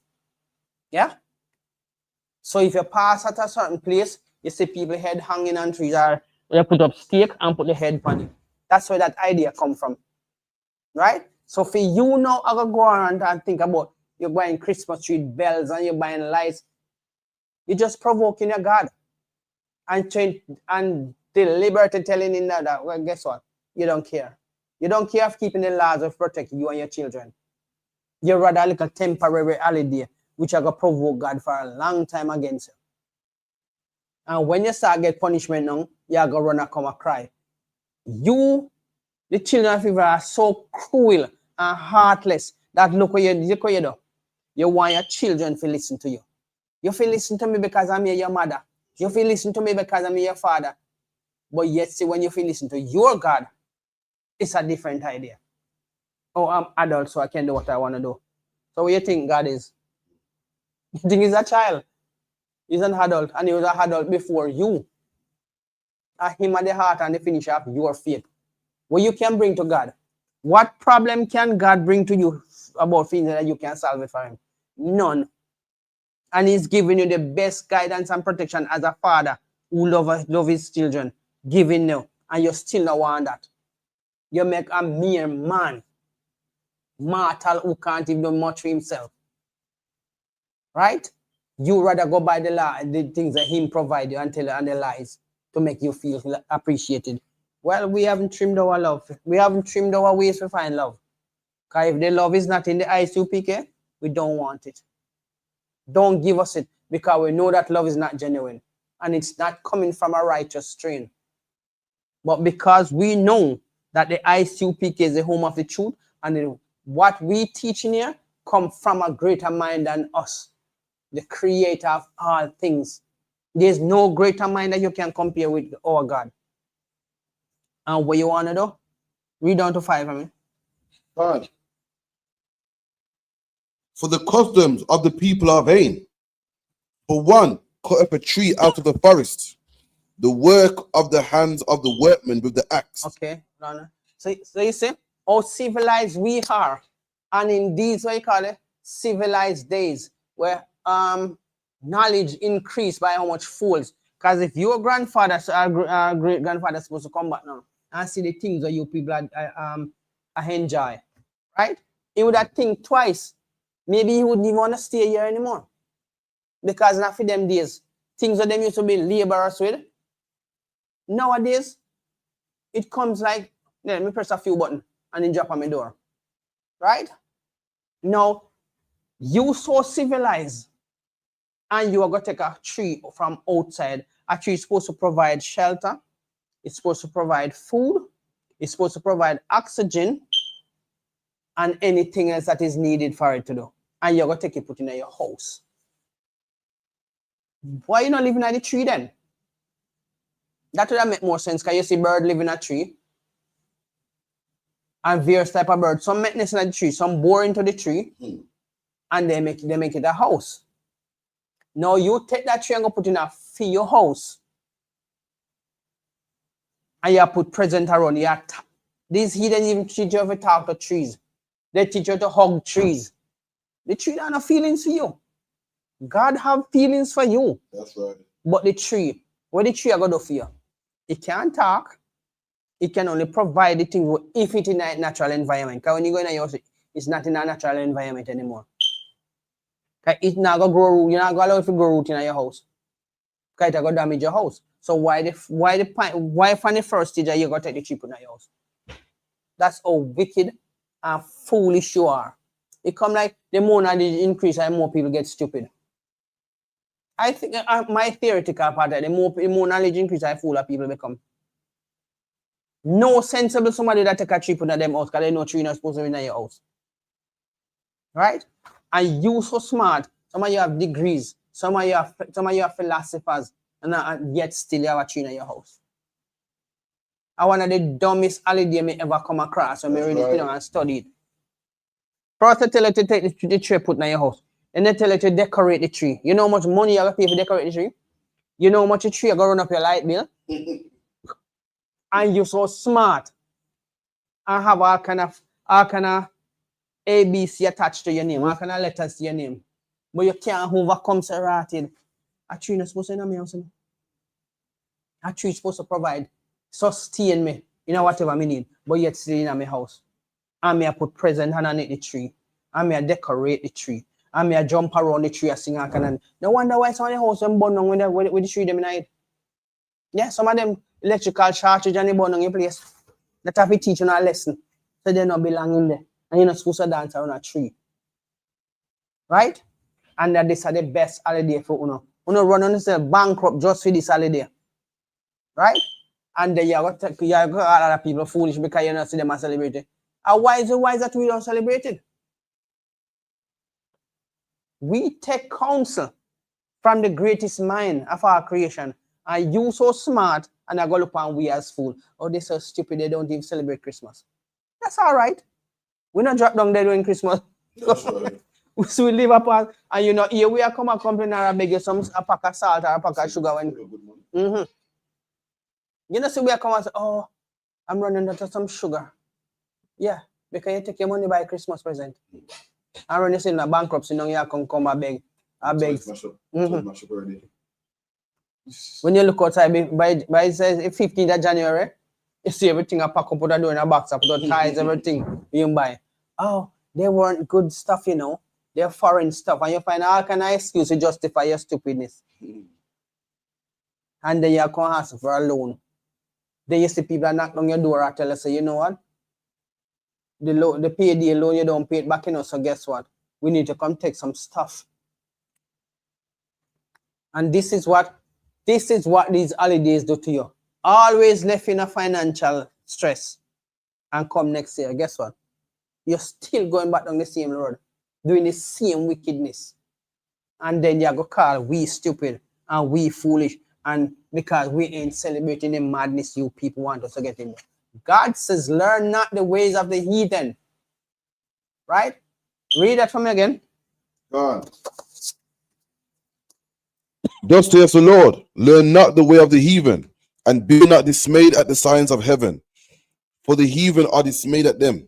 S2: Yeah? So if you pass at a certain place, you see people head hanging on trees, or you put up stake and put the head on it. That's where that idea come from. Right? So for you now, I go around and think about you're buying Christmas tree bells and you're buying lights. You're just provoking your God. And deliberately telling him that, well, guess what? You don't care. You don't care of keeping the laws of protecting you and your children. You're rather a little temporary holiday, which are going to provoke God for a long time against you. And when you start get punishment now, you're going to run and come and cry. You, the children of Israel, are so cruel and heartless that look what you do. You want your children to listen to you. You feel listen to me because I'm your mother. You feel listen to me because I'm your father. But yet, see, when you feel listen to your God, it's a different idea. Oh, I'm adult, so I can do what I want to do. So what do you think God is? You think he's a child? He's an adult, and he was an adult before you. Him at the heart and the finish of your faith. What you can bring to God? What problem can God bring to you about things that you can solve it for him? None. And he's giving you the best guidance and protection as a father who love his children, giving you, and you still don't want that. You make a mere man, mortal who can't even do much for himself. Right? You rather go by the law, the things that him provide you and tell you and the lies to make you feel appreciated. Well, we haven't trimmed our love. We haven't trimmed our ways to find love. Because if the love is not in the ISUPK, we don't want it. Don't give us it, because we know that love is not genuine and it's not coming from a righteous strain. But because we know that the ISUPK is the home of the truth, and what we teach in here come from a greater mind than us, the creator of all things. There's no greater mind that you can compare with our God. And what you want to do? Read down to 5 for me.
S3: 5. For the customs of the people are vain. For one cut up a tree out of the forest, the work of the hands of the workmen with the axe.
S2: Okay, Rana. So you see how civilized we are, and in these, what you call it, civilized days, where knowledge increased by how much fools. Because if your grandfather, great grandfather, supposed to come back now and see the things that you people enjoy, right? He would have think twice. Maybe he wouldn't even want to stay here anymore. Because now for them days, things that them used to be laborers with, nowadays, it comes like, let me press a few buttons and then drop on my door. Right? Now, you so civilized, and you are going to take a tree from outside. A tree is supposed to provide shelter. It's supposed to provide food. It's supposed to provide oxygen and anything else that is needed for it to do. And you're going to take it, put it in your house. Why you not living at the tree then? That would make more sense, because you see bird living in a tree. And various type of birds. Some make nest in the tree, some bore into the tree. and they make it a house. Now you take that tree and go put in for your house. And you put present around. These hidden even teach you how to talk to trees. They teach you to hug trees. The tree don't have feelings for you. God have feelings for you.
S3: That's right.
S2: But the tree, what the tree are going to do for you? It can't talk. It can only provide the thing if it's in a natural environment. Because when you go in a house, it's not in a natural environment anymore. It's not going to grow root. You're not going to allow it to grow root in your house. Because it's going to damage your house. So why from the first stage you got to take the tree in your house? That's how wicked and foolish you are. It come like the more knowledge increase and more people get stupid. I think my theoretical part that the more knowledge increase and fool people become. No sensible somebody that take a tree in them house because they know tree not supposed to be in your house. Right? And you so smart. Some of you have degrees. Some of you have philosophers. And yet still you have a tree in your house. I one of the dumbest holiday me ever come across when I really sit down and studied. First they tell you to take the tree put in your house. Then they tell you to decorate the tree. You know how much money you have to pay for decorate the tree? You know how much a tree you going to run up your light bill? And you're so smart. And have all kind of ABC attached to your name, all kind of letters to your name. But you can't overcome serrated. A tree not supposed to in my house. A tree is supposed to provide, sustain me, you know, whatever I need, but yet still in my house. And me I put present underneath the tree. And me I decorate the tree. And me I jump around the tree and sing and can. No wonder why some of the house them burn down with the tree them in it. Yeah, some of them electrical shortage and they burn down your place. That have to teach you a lesson. So they not belong in there. And you're not supposed to dance around a tree. Right? And that this are the best holiday for Uno. Uno run on yourself bankrupt just for this holiday. Right? And then you got a lot of people foolish because you not see them celebrate it. And why is that we don't celebrate it? We take counsel from the greatest mind of our creation. And you so smart and I go look upon we as fool. Oh, they're so stupid, they don't even celebrate Christmas. That's all right. We not drop down there during Christmas. That's right. So we live apart, and you know, here we are come a company and I beg you a pack of salt or a pack of sugar. You know, so we are come and say, oh, I'm running out of some sugar. Yeah, because you take your money buy a Christmas present. And when you say in a bankruptcy, now you come and beg. When you look outside, by 15th of January, you see everything I pack up, put a door in a box, I put the ties, everything you buy. Oh, they weren't good stuff, you know. They're foreign stuff. And you find all kind of excuse to justify your stupidness. And then you come ask for a loan. Then you see people knock on your door and tell you, say, you know what? The payday loan, you don't pay it back, you know, so guess what? We need to come take some stuff. And this is what these holidays do to you. Always left in a financial stress. And come next year, guess what? You're still going back on the same road, doing the same wickedness. And then you go call we stupid and we foolish. And because we ain't celebrating the madness you people want us to get in there. God says, learn not the ways of the heathen. Right? Read that for me again.
S3: God. Thus saith the Lord, learn not the way of the heathen, and be not dismayed at the signs of heaven. For the heathen are dismayed at them.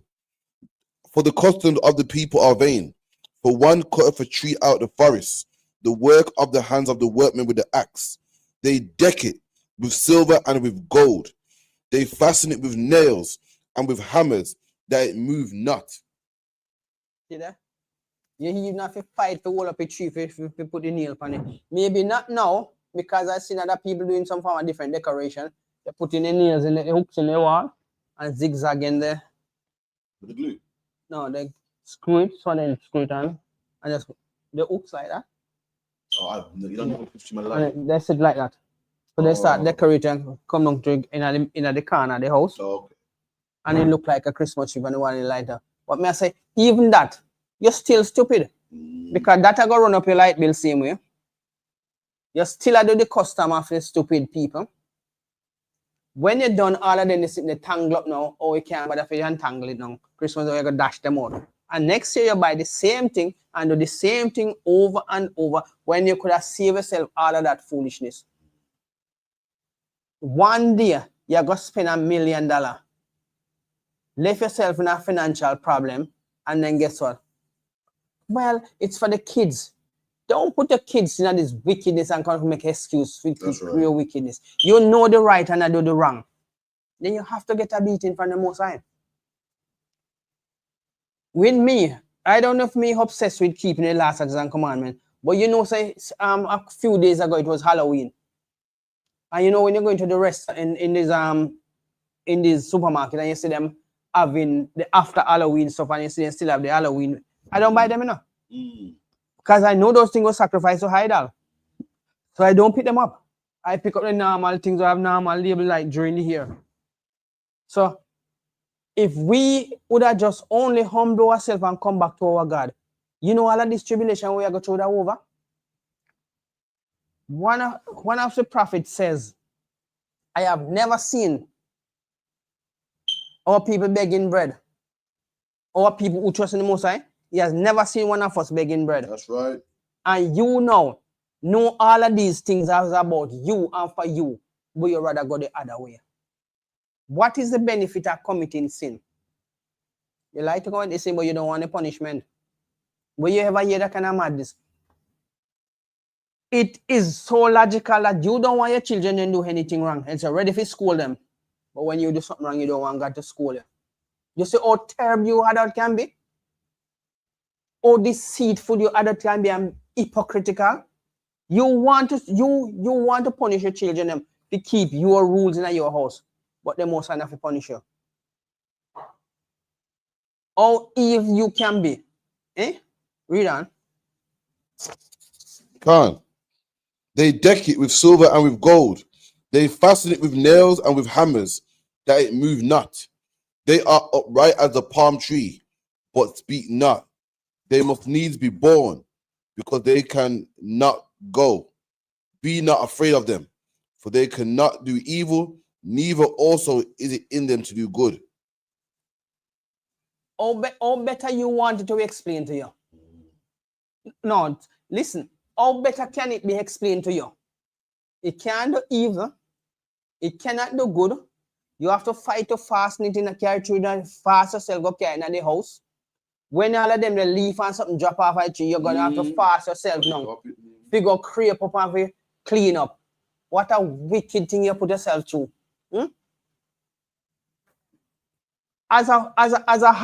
S3: For the customs of the people are vain. For one cutteth a tree out the forest, the work of the hands of the workmen with the axe. They deck it with silver and with gold. They fasten it with nails and with hammers, that it move not.
S2: See that? You even have to fight to hold up a tree if you put the nail on it. Maybe not now, because I've seen other people doing some form of different decoration. They're putting the nails in the hooks in the wall and zigzagging there.
S3: With the glue?
S2: No, they screw it, so then screw it on. And just the hooks like that.
S3: Oh, you don't know if my life.
S2: And they sit like that. So they start decorating, come down to in the corner of the house.
S3: Oh, okay.
S2: And it look like a Christmas tree when the one light up. But may I say, even that, you're still stupid. Because that I go run up your light bill same way. You're still do the custom of the stupid people. When you're done all of them, they tangle up now. Oh, you can't bother if you untangle it now. Christmas, you're going to dash them out. And next year you buy the same thing and do the same thing over and over when you could have saved yourself all of that foolishness. One day you're going to spend $1 million. Left yourself in a financial problem, and then guess what? Well, it's for the kids. Don't put your kids in this wickedness and come to make excuse for real wickedness. You know the right and I do the wrong. Then you have to get a beating from the Most High. With me, I don't know if me obsessed with keeping the last statutes and commandment, but you know, say a few days ago it was Halloween, and you know when you're going to the restaurant in this supermarket and you see them having the after Halloween stuff and you see them still have the Halloween, I don't buy them enough. Because I know those things will sacrifice to idol. So I don't pick them up. I pick up the normal things that have normal label like during the year. So if we would have just only humble ourselves and come back to our God, you know all of this tribulation we are going through that over. One of the prophets says, I have never seen our people begging bread. Our people who trust in the Most High, he has never seen one of us begging bread.
S3: That's right.
S2: And you know all of these things are about you and for you, but you rather go the other way. What is the benefit of committing sin? You like to commit the sin, but you don't want the punishment. Will you ever hear that kind of madness? It is so logical that you don't want your children to do anything wrong. It's ready to school them. But when you do something wrong, you don't want God to school you. You see how terrible your adult can be? How deceitful your adult can be and hypocritical? You want to punish your children to keep your rules in your house, but they must not to punish you. How evil you can be. Read on.
S3: Khan. They deck it with silver and with gold. They fasten it with nails and with hammers, that it move not. They are upright as a palm tree, but speak not. They must needs be born, because they can not go. Be not afraid of them, for they cannot do evil, neither also is it in them to do good.
S2: How better you want it to be explained to you? No, listen. How better can it be explained to you? It can't do evil. It cannot do good. You have to fight to fasten it in a carry through and fast yourself go carry in the house. When all of them the leaf and something drop off a tree, you're gonna have to fast yourself now. Figure creep up and clean up. What a wicked thing you put yourself through. As a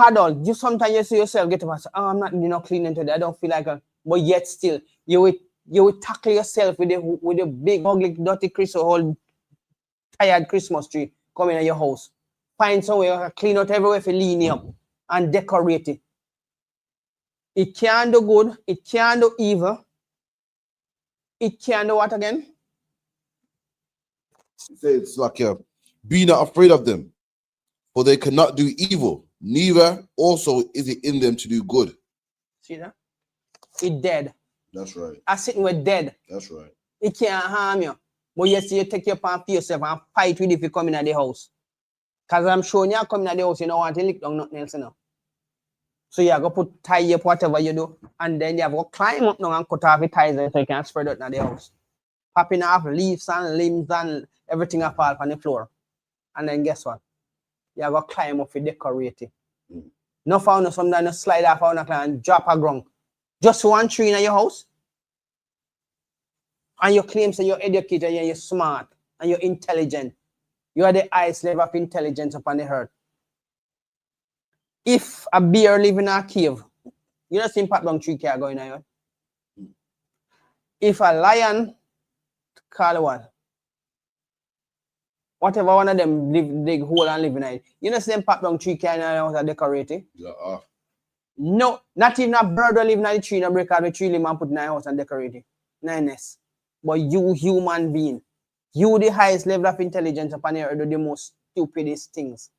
S2: adult, you sometimes you see yourself get up and say, oh, I'm not cleaning today. I don't feel like it. But yet still, you will tackle yourself with a big, ugly, dirty Christmas, whole tired Christmas tree coming in your house. Find somewhere, clean out everywhere for lean up and decorate it. It can't do good. It can't do evil. It can't do what again?
S3: It's like, be not afraid of them, for they cannot do evil, neither also is it in them to do good.
S2: See that? It dead.
S3: That's right.
S2: I sitting with dead.
S3: That's right.
S2: It can't harm you. But you see, you take your palm for yourself and fight with it if you come in the house. Because I'm showing you coming in the house, you don't want to lick down nothing else, So you have to tie up whatever you do, and then you have to climb up now and cut off the ties so you can spread out in the house. Popping off leaves and limbs and everything that fall on the floor. And then guess what? You have to climb up and decorate it. No found something to slide off on a and drop a ground. Just one tree in your house. And you claim that you're educated and you're smart and you're intelligent. You are the highest level of intelligence upon the earth. If a bear live in a cave, you don't see Pat Bang tree can go in there. If a lion, call one, whatever one of them dig hole and live in it, you don't see Pat Bang tree can are decorated.
S3: Yeah.
S2: No, not even a bird will live in the tree and break out the tree limb and put in the house and decorate it. Nice. But you, human being, you the highest level of intelligence upon the earth, do the most stupidest things.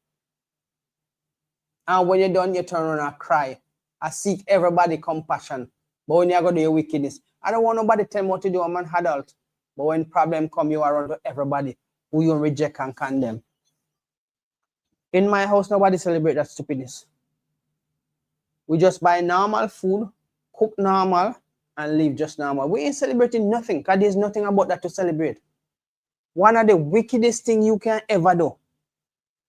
S2: And when you're done, you turn around and cry. I seek everybody compassion. But when you go to your wickedness, I don't want nobody to tell me what to do. I'm an adult. But when problem come, you are around to everybody who you reject and condemn. In my house, nobody celebrate that stupidness. We just buy normal food, cook normal, and live just normal. We ain't celebrating nothing because there's nothing about that to celebrate. One of the wickedest things you can ever do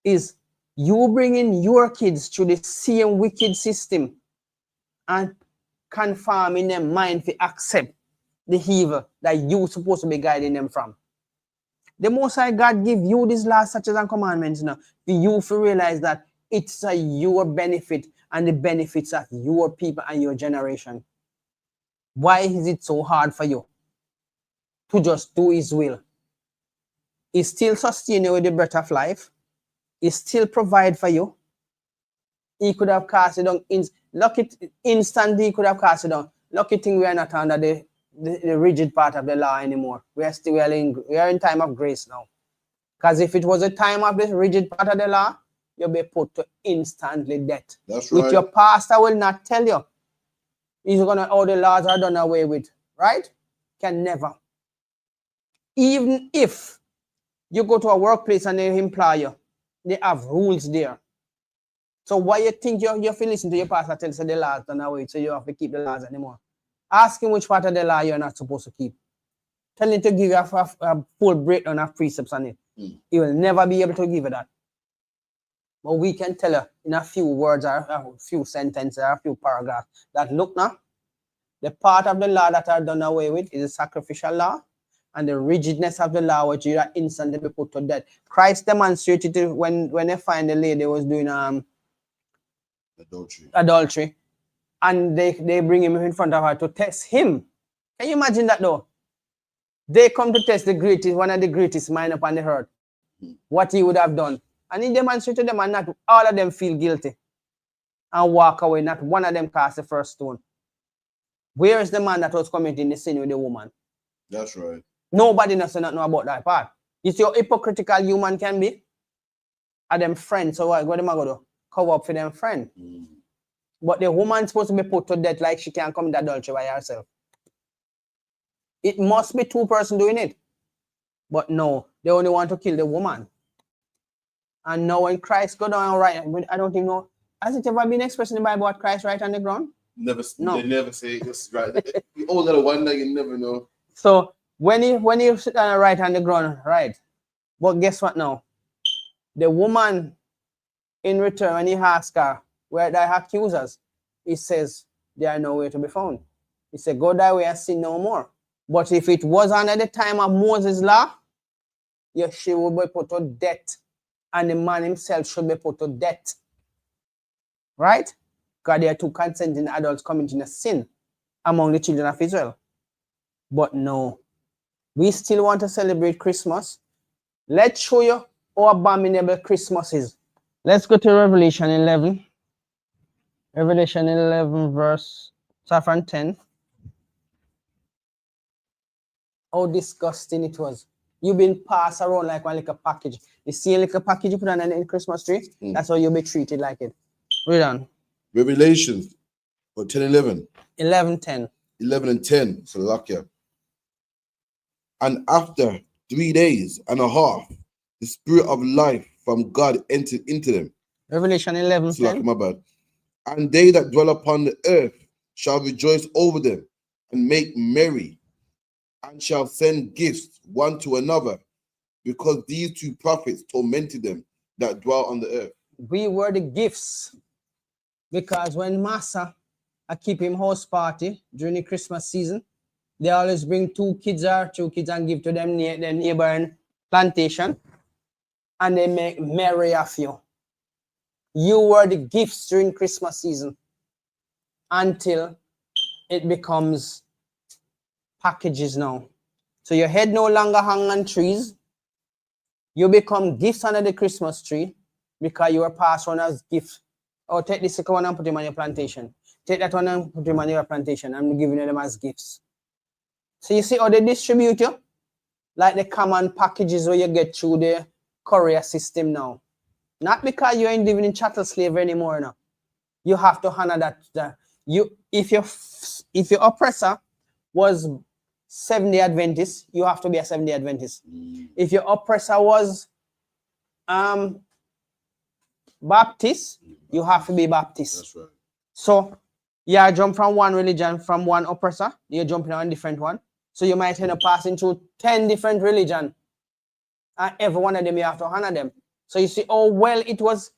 S2: is you bringing your kids through the same wicked system and conforming their mind to accept the evil that you supposed to be guiding them from. The Most High God give you these laws, statutes, and commandments now for you to realize that it's a your benefit and the benefits of your people and your generation. Why is it so hard for you to just do His will? He still sustain you with the breath of life. He still provide for you. He could have cast it down. Instantly, he could have cast it down. Lucky thing we are not under the rigid part of the law anymore. We are in time of grace now. Because if it was a time of the rigid part of the law, you'll be put to instantly death.
S3: That's right.
S2: Which your pastor will not tell you. He's gonna all the laws are done away with, right? Can never. Even if you go to a workplace and they employ you, they have rules there. So why you think you have to listen to your pastor tell you the laws done away, so you have to keep the laws anymore? Ask him which part of the law you're not supposed to keep. Tell him to give you a full breakdown of precepts on it. He will never be able to give you that. But we can tell you in a few words or a few sentences or a few paragraphs that look now, the part of the law that are done away with is the sacrificial law and the rigidness of the law, which you are instantly be put to death. Christ demonstrated it when they find the lady was doing adultery. And they bring him in front of her to test him. Can you imagine that though? They come to test one of the greatest mind upon the earth. What he would have done. And he demonstrated them and not all of them feel guilty. And walk away. Not one of them cast the first stone. Where is the man that was committing the sin with the woman?
S3: That's right.
S2: Nobody knows nothing about that part. You see how hypocritical human can be? Are them friends? So what am I going to do? Cover up for them friend. But the woman's supposed to be put to death like she can't commit adultery by herself. It must be two persons doing it. But no, they only want to kill the woman. And now when Christ go down and right, I don't even know. Has it ever been expressed in the Bible what Christ right on the ground?
S3: Never.
S2: No.
S3: They never say it's right. You always gotta wonder. You never know.
S2: So when he sit down right on the ground, right? But guess what now? The woman, in return, when he asks her where thy accusers, he says they are nowhere to be found. He said, go thy way and sin no more. But if it was under the time of Moses' law, yes, she would be put to death. And the man himself should be put to death. Right? Because there are two consenting adults committing a sin among the children of Israel. But no, we still want to celebrate Christmas. Let's show you how abominable Christmas is. Let's go to Revelation 11. Revelation 11 verse, start from 10. How disgusting it was. You've been passed around like one little package. You see a little package you put on a Christmas tree? That's how you'll be treated like it. Read on.
S3: Revelation, 10, 11.
S2: 11, 10.
S3: 11 and 10. So lucky. And after 3 days and a half, the spirit of life from God entered into them.
S2: Revelation 11,
S3: So
S2: 10.
S3: lucky, my bad. And they that dwell upon the earth shall rejoice over them and make merry, and shall send gifts one to another, because these two prophets tormented them that dwell on the earth.
S2: We were the gifts. Because when Massa keep him house party during the Christmas season, they always bring two kids and give to them near the neighboring plantation, and they make merry of you. You were the gifts during Christmas season until it becomes packages now. So your head no longer hang on trees. You become gifts under the Christmas tree because you were passed on as gifts. Oh, take this one and put him on your plantation. Take that one and put him on your plantation. I'm giving them as gifts. So you see how they distribute you? Like the common packages where you get through the courier system now. Not because you ain't living in chattel slavery anymore now. You have to honor that. If your oppressor was Seventh-day Adventist, you have to be a Seventh-day Adventist. If your oppressor was Baptist, you have to be Baptist.
S3: That's right.
S2: So you jump from one religion, from one oppressor, you're jumping on a different one. So you might end up passing through 10 different religions. And every one of them you have to honor them. So you see, oh well, it was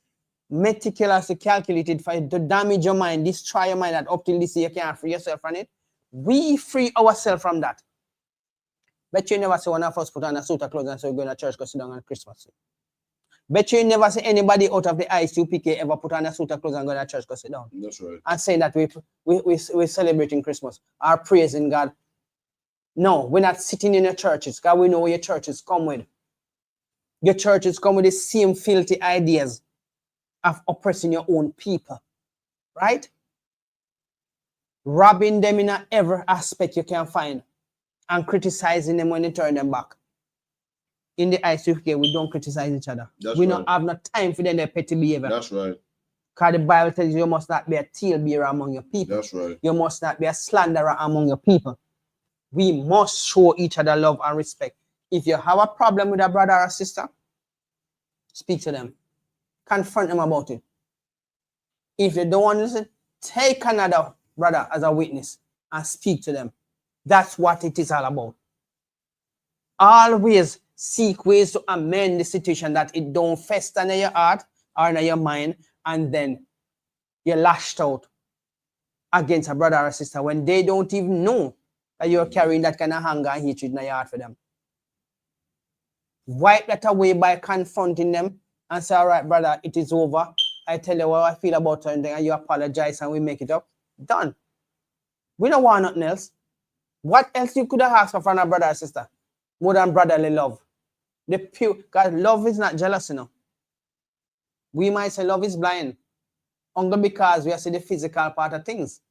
S2: meticulously calculated for it to damage your mind, destroy your mind, that up till this year you can't free yourself from it. We free ourselves from that. Bet you never see one of us put on a suit of clothes and say we're going to church because sit down on Christmas. Bet you never see anybody out of the ISUPK ever put on a suit of clothes and go to church because sit down.
S3: That's right.
S2: And saying that we're celebrating Christmas or praising God. No, we're not sitting in your churches because we know where your churches come with. Your churches come with the same filthy ideas of oppressing your own people, right? Robbing them in every aspect you can find and criticizing them when they turn them back. In the ISUPK, we don't criticize each other. We don't have no time for them their petty behavior.
S3: That's right.
S2: Because the Bible tells you must not be a talebearer among your people.
S3: That's right.
S2: You must not be a slanderer among your people. We must show each other love and respect. If you have a problem with a brother or sister, speak to them. Confront them about it. If they don't want to listen, take another brother as a witness and speak to them. That's what it is all about. Always seek ways to amend the situation that it don't fester in your heart or in your mind, and then you're lashed out against a brother or sister when they don't even know that you're carrying that kind of anger and hatred in your heart for them. Wipe that away by confronting them and say, all right, brother, it is over. I tell you what I feel about something and you apologize and we make it up. Done. We don't want nothing else. What else you could have asked for from a brother or sister? More than brotherly love. The pure, because love is not jealous, you know. We might say love is blind. Only because we see the physical part of things.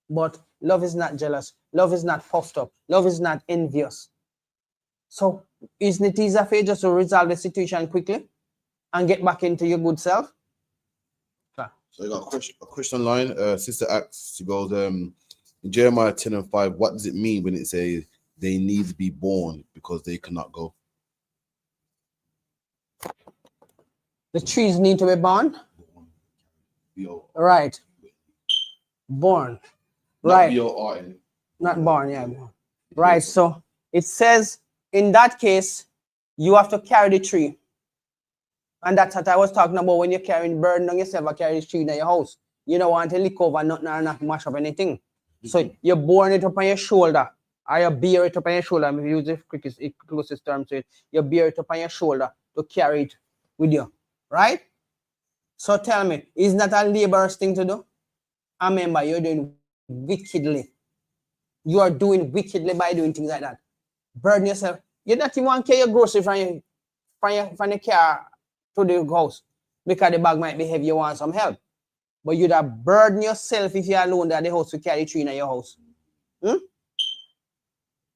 S2: But love is not jealous. Love is not puffed up. Love is not envious. So isn't it easier for you just to resolve the situation quickly and get back into your good self?
S3: So I got a question online. Sister asks, she goes, in Jeremiah 10:5, what does it mean when it says they need to be born because they cannot go?
S2: The trees need to be born? Right. Born. Right. Not born, yeah. Right, so it says in that case, you have to carry the tree. And that's what I was talking about when you're carrying burden on yourself or carry the tree in your house. You don't want to lick over nothing or not mash up anything. So you borne it up on your shoulder, or you bear it up on your shoulder. I'm use the closest term to it. You bear it up on your shoulder to carry it with you, right? So tell me, isn't that a laborious thing to do? And remember, you're doing wickedly. You are doing wickedly by doing things like that. Burden yourself. You don't even want to carry your grocery from the car to the house because the bag might be heavy. You want some help. But you'd have burden yourself if you're alone at the house to carry tree in your house.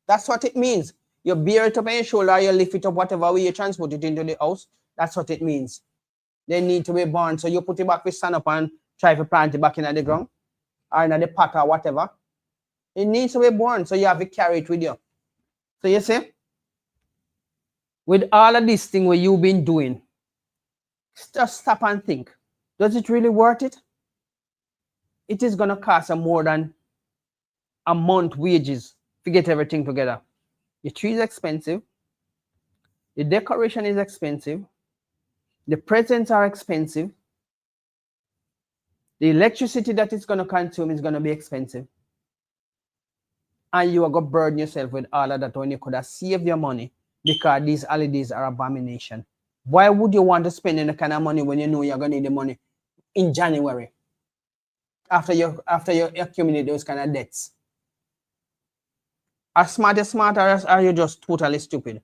S2: That's what it means. You bear it up on your shoulder, you lift it up, whatever way you transport it into the house. That's what it means. They need to be born. So you put it back, we stand up and try to plant it back in the ground or in the pot or whatever. It needs to be born. So you have to carry it with you. So you see, with all of this thing what you've been doing, just stop and think. Does it really worth it? It is going to cost more than a month wages to get everything together. The tree is expensive. The decoration is expensive. The presents are expensive. The electricity that it's going to consume is going to be expensive. And you are going to burden yourself with all of that when you could have saved your money because these holidays are abomination. Why would you want to spend any kind of money when you know you're going to need the money in January after you accumulate those kind of debts? Are smart or are you just totally stupid?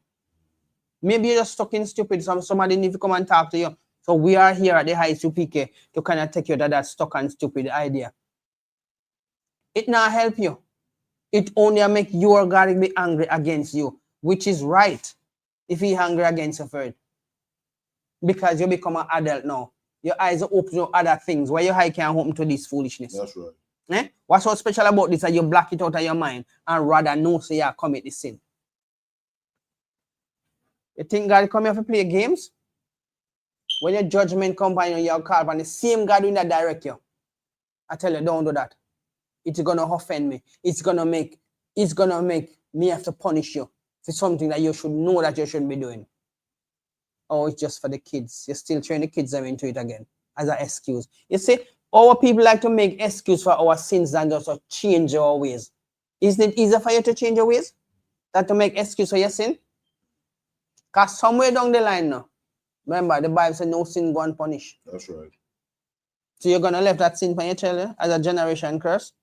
S2: Maybe you're just stuck in stupid. Somebody needs to come and talk to you. So we are here at the ISUPK to kind of take you to that stuck and stupid idea. It not help you. It only make your God be angry against you, which is right if he's angry against you for it. Because you become an adult now. Your eyes are open to other things. Why your eye can't open to this foolishness?
S3: That's right.
S2: What's so special about this? That you block it out of your mind and rather know say you commit the sin. You think God come here to play games? When your judgment comes by you, you're called upon the same God will not direct you. I tell you, don't do that. It's gonna offend me. It's gonna make me have to punish you for something that you should know that you shouldn't be doing. Oh, it's just for the kids. You're still throwing the kids into it again as an excuse. You see, our people like to make excuse for our sins and just to change our ways. Isn't it easier for you to change your ways than to make excuse for your sin? Because somewhere down the line now, remember the Bible says no sin go unpunished.
S3: That's right.
S2: So you're gonna leave that sin for your children as a generation curse?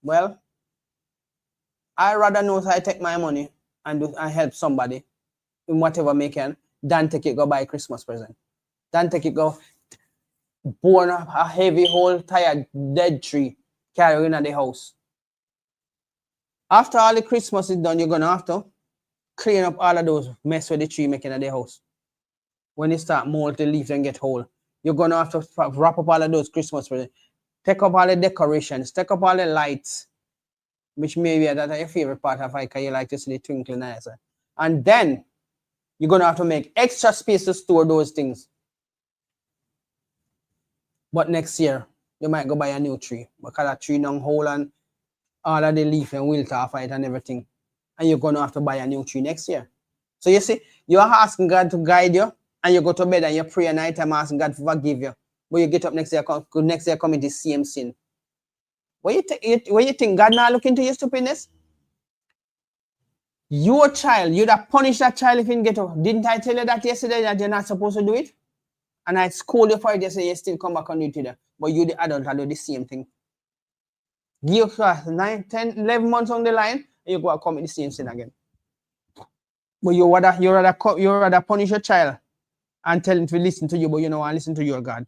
S2: Well, I rather know if I take my money and help somebody in whatever way can than take it go buy a Christmas present. Than take it go burn a heavy whole tired dead tree carrying at the house. After all the Christmas is done, you're gonna have to clean up all of those mess with the tree making at the house. When you start mold the leaves and get whole, you're gonna have to wrap up all of those Christmas presents. Take up all the decorations, take up all the lights, which maybe that's your favorite part of it because you like to see the twinkling eyes. And then you're gonna have to make extra space to store those things. But next year, you might go buy a new tree because that tree don't hold and all of the leaf and wilt off it and everything. And you're gonna have to buy a new tree next year. So you see, you're asking God to guide you, and you go to bed and you pray at night time asking God to forgive you. But you get up next year commit the same sin. What you think God not looking to your stupidness? Your child, you'd have punished that child if you didn't get up. Didn't I tell you that yesterday that you're not supposed to do it? And I scold you for it yesterday, you still come back on duty there. But you, the adult, do the same thing. Give us 9, 10, 11 months on the line, and you go and commit the same sin again. But you rather punish your child and tell him to listen to you, but you don't want to listen to your God.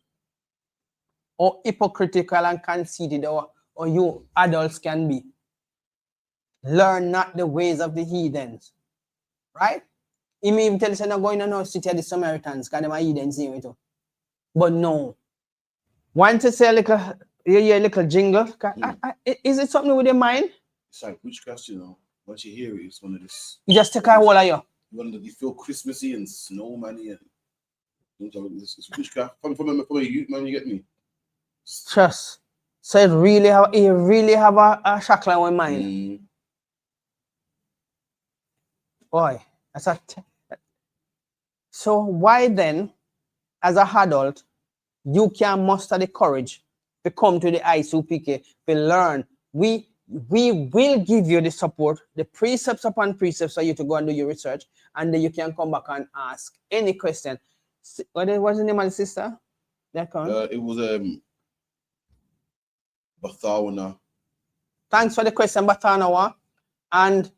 S2: Or hypocritical and conceited, or you adults can be. Learn not the ways of the heathens. Right? He may even tell us, I'm not going to no city of the Samaritans, because them are heathens anyway too. But no. Want to say a little jingle? Is it something with your mind?
S3: It's like witchcraft, you know. Once you hear it, it's one of this.
S2: You just take a hold of you.
S3: You feel Christmassy and snowman and it's witchcraft. From a youth, man, you get me?
S2: Trust. So it really have a shackle in mind. Boy, so why then, as an adult, you can muster the courage to come to the ISUPK to learn? We will give you the support, the precepts upon precepts for you to go and do your research, and then you can come back and ask any question. What's the name of the sister?
S3: It was Bathawana.
S2: Thanks for the question, Bathawana. And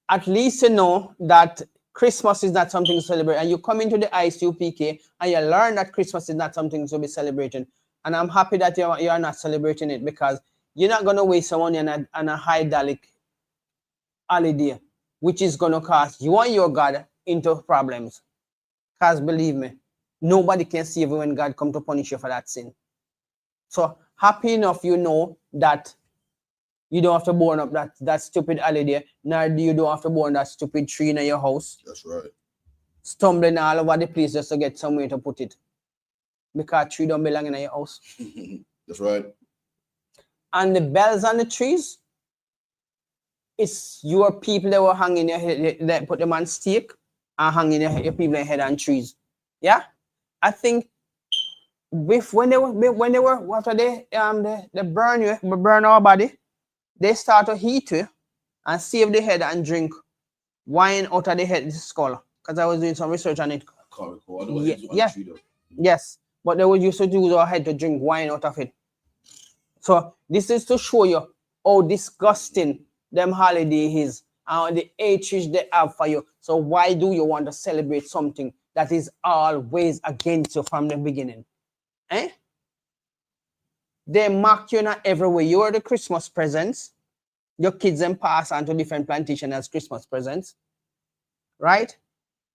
S2: at least you know that Christmas is not something to celebrate, and you come into the ISUPK and you learn that Christmas is not something to be celebrating. And I'm happy that you are not celebrating it, because you're not going to waste some money on a high-dollar holiday, which is going to cost you and your God into problems. Because believe me, nobody can save you when God comes to punish you for that sin. So happy enough you know that you don't have to burn up that stupid holiday, nor you don't have to burn that stupid tree in your house.
S3: That's right.
S2: Stumbling all over the place just to get somewhere to put it. Because tree don't belong in your house.
S3: That's right.
S2: And the bells on the trees, it's your people that were hanging your head, that put them on stake and hanging your people head on trees. Yeah? I think when they were after they burn our body, they start to heat you and save the head and drink wine out of the head, the skull. Because I was doing some research on it.
S3: I can't recall. I know yes.
S2: Yes. But they would used to use our head to drink wine out of it. So this is to show you how disgusting them holiday is and the hatred they have for you. So why do you want to celebrate something that is always against you from the beginning? Eh? They mark you in every way. You are the Christmas presents. Your kids then pass on to different plantations as Christmas presents. Right?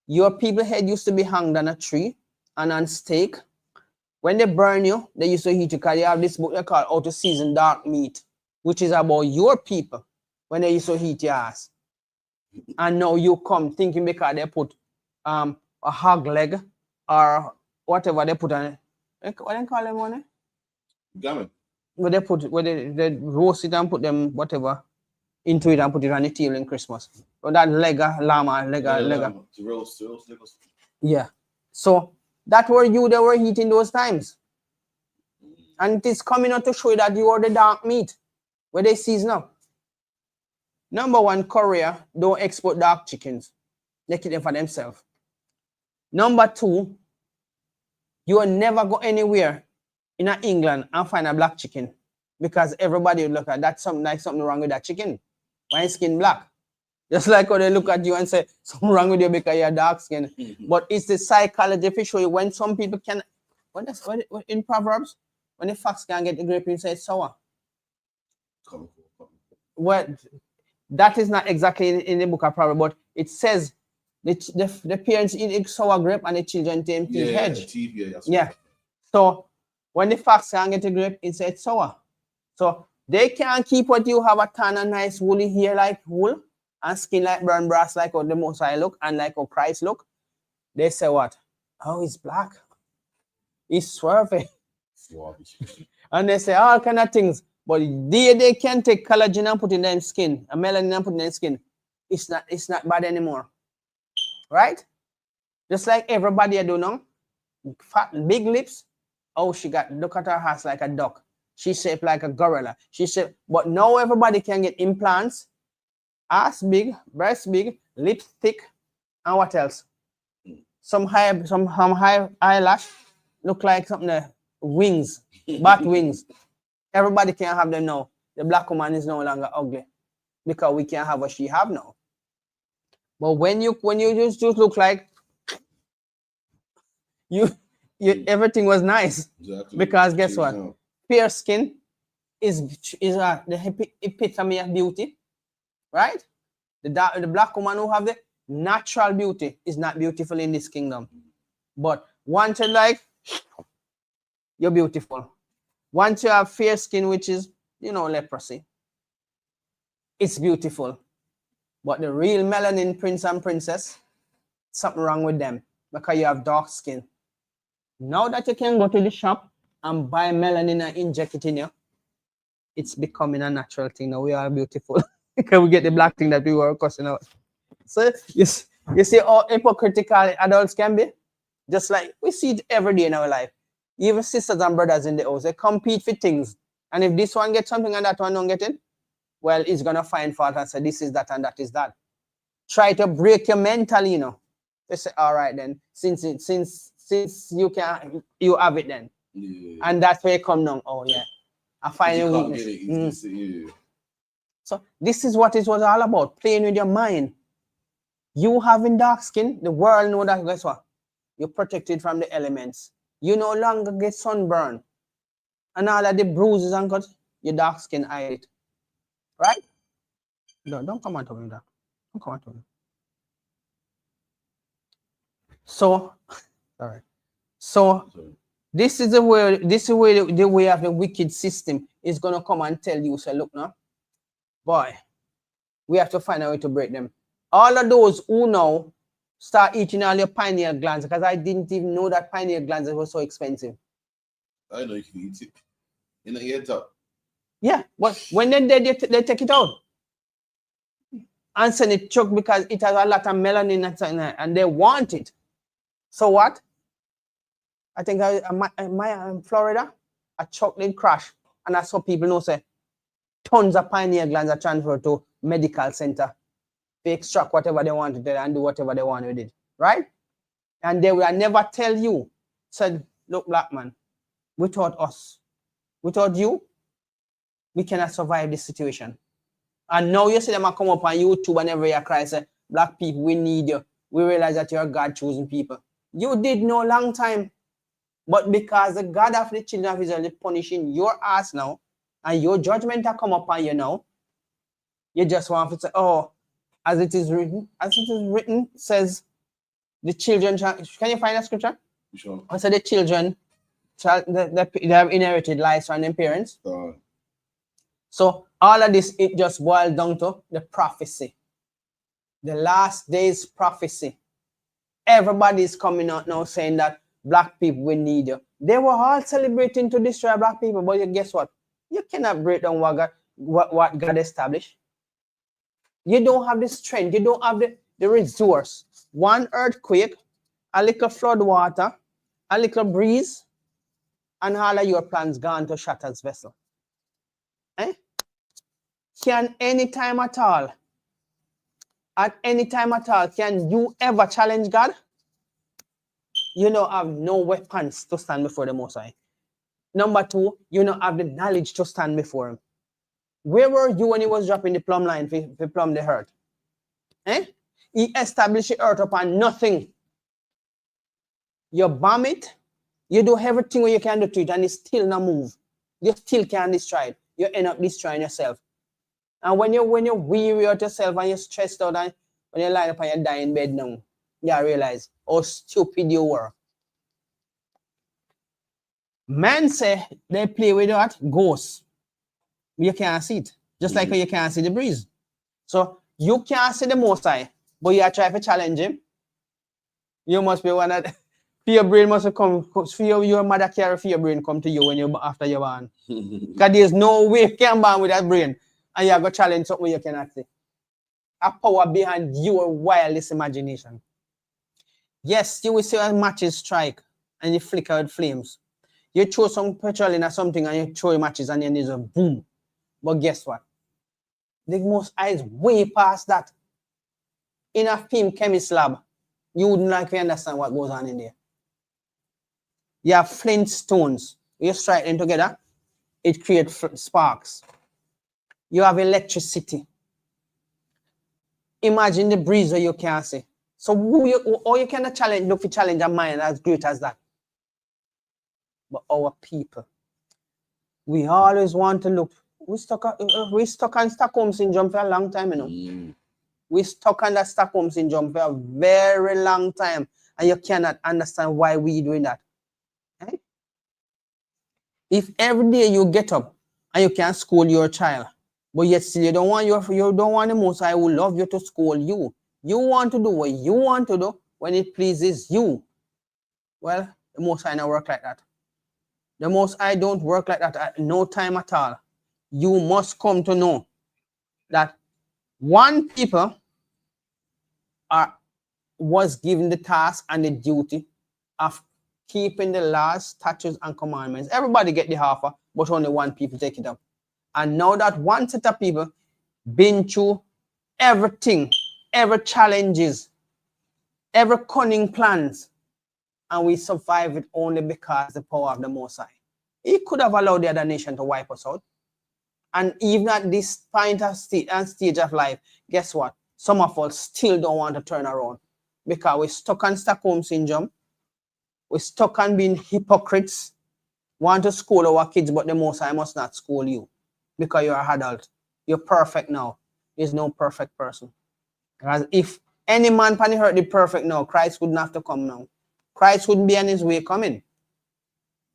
S2: Your people head used to be hanged on a tree and on stake. When they burn you, they used to heat you because they have this book they call How to Season Dark Meat, which is about your people when they used to heat your ass. And now you come thinking because they put a hog leg or whatever they put on it. What do you call them on it?
S3: Gammon.
S2: Where they roast it and put them whatever into it and put it on the table in Christmas. Or that lega.
S3: To roast.
S2: Yeah. So that were you they were eating those times. And it is coming out to show you that you are the dark meat. Where they season up. Number one, Korea don't export dark chickens. They keep them for themselves. Number two, you will never go anywhere in England and find a black chicken because everybody will look at that something wrong with that chicken. Why is skin black? Just like when they look at you and say something wrong with you because you're dark skin. But it's the psychology to show you when some people can. What in Proverbs, when the fox can get the grape inside it's sour. Well, that is not exactly in the book of Proverbs, but it says the parents eat sour grape and the children take hedge. Yeah. So when the fox can get the grape inside it's sour. So they can't keep what you have a ton of nice woolly hair like wool and skin like brown brass like how the Most High look and like how Christ look. They say what? Oh, he's black. He's swerving. And they say all kind of things. But they can take collagen and put in their skin, and melanin and put in their skin. It's not bad anymore. Right? Just like everybody I do now. Fat, big lips. Oh, look at her ass like a duck. She's shaped like a gorilla. But now everybody can get implants. Ass big, breast big, lips thick, and what else? Some high eyelash look like something wings, bat wings. Everybody can have them now. The black woman is no longer ugly because we can't have what she have now. But when you just look like you everything was nice. Exactly. Because guess what? Fair skin is the epitome of beauty, right? The black woman who have the natural beauty is not beautiful in this kingdom. But once you're beautiful. Once you have fair skin, which is, leprosy, it's beautiful. But the real melanin prince and princess, something wrong with them because you have dark skin. Now that you can go to the shop and buy melanin and inject it in you, it's becoming a natural thing. Now we are beautiful because we get the black thing that we were cussing out. So you see how hypocritical adults can be? Just like we see it every day in our life. Even sisters and brothers in the house, they compete for things. And if this one gets something and that one don't get it, well, it's going to find fault and say, this is that and that is that. Try to break your mentally, They say, all right then, since you have it then. Yeah. And that's where you come down. Oh yeah, I find your weakness. So this is what it was all about, playing with your mind. You having dark skin, the world know that, guess what? You're protected from the elements. You no longer get sunburn. And all of the bruises and cuts, your dark skin hide it. Right? No, don't come on to me that. Don't come on to me. So, all right. So this is the way the way of the wicked system is gonna come and tell you, say, look now, boy, we have to find a way to break them. All of those who now start eating all your pineal glands, because I didn't even know that pineal glands were so expensive.
S3: I know you can eat it. In the ear top. Yeah,
S2: but when they take it out and send it chuck because it has a lot of melanin and they want it. So what? I think in Florida, a chocolate crash, and that's how people know, say, tons of pineal glands are transferred to medical center. They extract whatever they want to do and do whatever they want with it, right? And they will never tell you, said, look, black man, without us, without you, we cannot survive this situation. And now you see them come up on YouTube and every year cry, say, black people, we need you. We realize that you're God-chosen people. You did no long time. But because the God of the children of Israel is punishing your ass now, and your judgment has come upon you now, you just want to say, oh, as it is written, says the children shall, can you find a scripture?
S3: Sure.
S2: I said the children shall, they have inherited lives from their parents. So all of this, it just boils down to the prophecy. The last days prophecy. Everybody is coming out now saying that black people, we need you. They were all celebrating to destroy black people, but guess what? You cannot break down what God established. You don't have the strength. You don't have the resource. One earthquake, a little flood water, a little breeze, and all of your plans gone to Shatter's vessel. Eh? Can any time at all, can you ever challenge God? You don't have no weapons to stand before the Most High. Number two, you don't have the knowledge to stand before him. Where were you when he was dropping the plumb line to plumb the earth? Eh? He established the earth upon nothing. You bomb it, you do everything what you can do to it, and it still not move. You still can't destroy it. You end up destroying yourself. And when you're weary out yourself and you're stressed out, and when you lie up and you die in bed now, you realize how stupid you were. Men say they play with that ghosts. You can't see it. Just like you can't see the breeze. So you can't see the Most High, but you are trying to challenge him. You must be one that fear brain must come. Fear your mother carry fear brain come to you when you after you're born. Because there's no way you can born with that brain. And you have to challenge something you cannot see. A power behind your wildest imagination. Yes, you will see a matches strike and you flicker with flames. You throw some petrol in or something and you throw matches and then there's a boom. But guess what? The Most High is way past that. In a film chemist lab, you wouldn't like to understand what goes on in there. You have flint stones. You strike them together, it creates sparks. You have electricity. Imagine the breeze that you can't see. So you cannot challenge, look for challenge a mind as great as that. But our people, we always want to look. We stuck on Stockholm syndrome for a long time, you know. We stuck on that Stockholm syndrome for a very long time, and you cannot understand why we doing that. Right? If every day you get up and you can scold your child, but yet still you don't want the Most High who love you to scold you. You want to do what you want to do when it pleases you. Well, the Most High don't work like that. The Most High don't work like that at no time at all. You must come to know that one people was given the task and the duty of keeping the laws, statutes, and commandments. Everybody get the offer, but only one people take it up. And now that one set of people been through everything, every challenges, every cunning plans, and we survive it only because the power of the Most High. He could have allowed the other nation to wipe us out. And even at this point of stage of life, guess what? Some of us still don't want to turn around because we're stuck on Stockholm syndrome. We're stuck on being hypocrites. Want to school our kids, but the Most High must not school you because you're an adult. You're perfect now. There's no perfect person. Because if any man can hurt the perfect now, Christ wouldn't have to come now. Christ wouldn't be on his way coming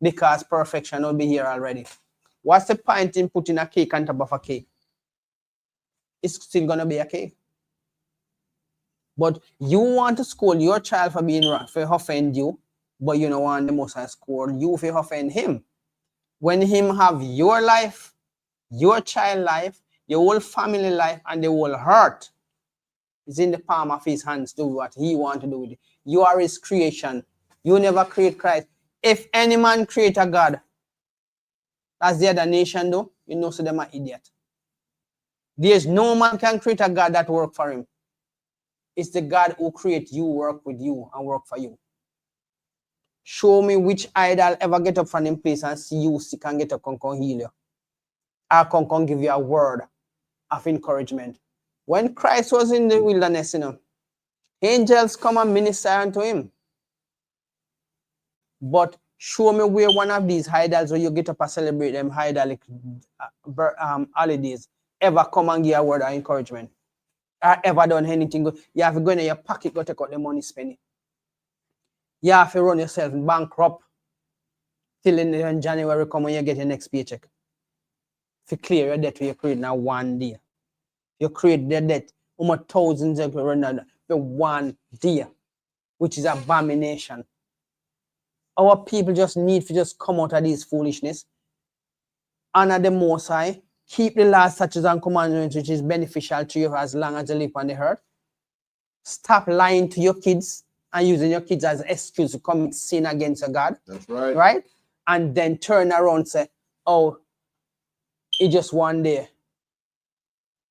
S2: because perfection will be here already. What's the point in putting a cake on top of a cake? It's still going to be a cake. But you want to scold your child for offend you, but you don't want the Most High scold you for offend him. When him have your life, your child life, your whole family life, and the whole heart is in the palm of his hands to do what he want to do with it. You are his creation. You never create Christ. If any man create a God, as the other nation do, you know, so them are idiot. There's no man can create a God that work for him. It's the God who create you, work with you, and work for you. Show me which idol ever get up from him place and see you sick and get up and come heal you. I can give you a word of encouragement. When Christ was in the wilderness, you know, angels come and minister unto him. But show me where one of these idols where you get up and celebrate them idolic holidays ever come and give a word of encouragement. Or ever done anything good. You have to go in your pocket, go take out the money, spend it. You have to run yourself bankrupt till in January come when you get your next paycheck. To clear your debt, you create now one day. You create the debt almost thousands of for one day, which is abomination. Our people just need to just come out of this foolishness. Honor the Most High. Keep the laws, statutes, and commandments which is beneficial to you as long as you live on the earth. Stop lying to your kids and using your kids as an excuse to commit sin against your God.
S3: That's right.
S2: Right? And then turn around and say, oh, it's just one day.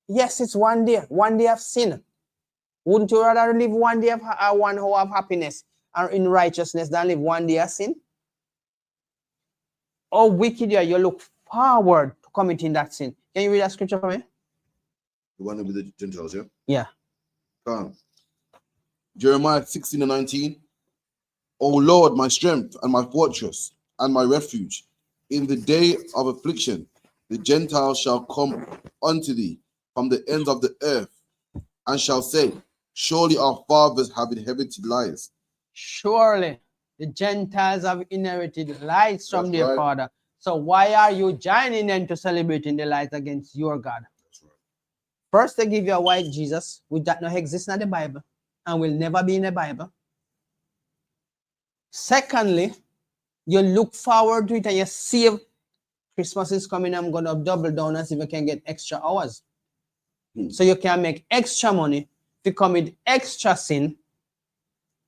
S2: Yes, it's one day of sin. Wouldn't you rather live one day of 1 hour of happiness or in righteousness than live one day of sin? Oh, wicked you look forward to committing that sin. Can you read that scripture for me?
S3: The one with the Gentiles, yeah?
S2: Yeah.
S3: Jeremiah 16:19. O Lord, my strength and my fortress and my refuge, in the day of affliction, the Gentiles shall come unto thee from the ends of the earth, and shall say, surely our fathers have inherited lies.
S2: Surely the Gentiles have inherited lies from
S3: That's
S2: their
S3: right.
S2: father. So why are you joining them to celebrating the lies against your God?
S3: That's right.
S2: First, they give you a white Jesus, which that not exist in the Bible and will never be in the Bible. Secondly, you look forward to it and you save. Christmas is coming, I'm going to double down and see if you can get extra hours. So you can make extra money to commit extra sin,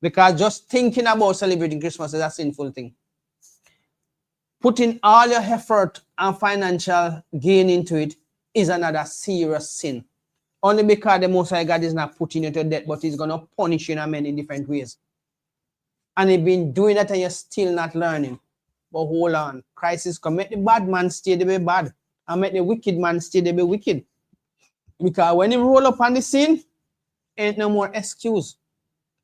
S2: because just thinking about celebrating Christmas is a sinful thing. Putting all your effort and financial gain into it is another serious sin. Only because the Most High God is not putting you to death, but he's going to punish you in many different ways. And you've been doing that and you're still not learning. But hold on. Christ is come. Make the bad man stay to be bad. And make the wicked man stay to be wicked. Because when he roll up on the scene, ain't no more excuse.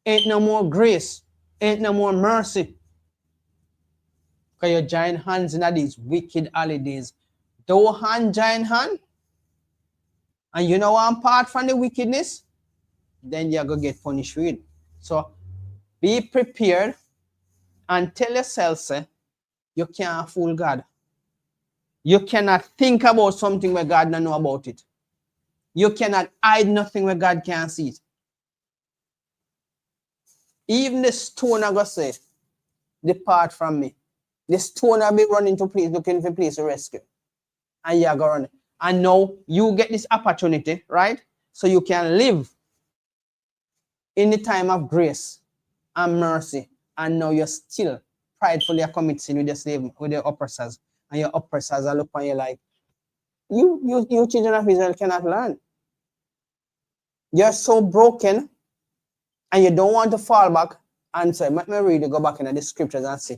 S2: Ain't no more grace. Ain't no more mercy. Because you join hands in these wicked holidays. Though hand join hand, and you know I'm part from the wickedness, then you're going to get punished for it. So be prepared and tell yourself, say, you can't fool God. You cannot think about something where God don't know about it. You cannot hide nothing where God can't see it. Even the stone are going to say, depart from me. The stone will be running to place, looking for a place to rescue. And you're going to run. And now you get this opportunity, right? So you can live in the time of grace and mercy. And now you're still pridefully committing with your slave, with your oppressors. And your oppressors are looking at you like, you children of Israel cannot learn. You're so broken and you don't want to fall back and say, let me read, go back into the scriptures and see.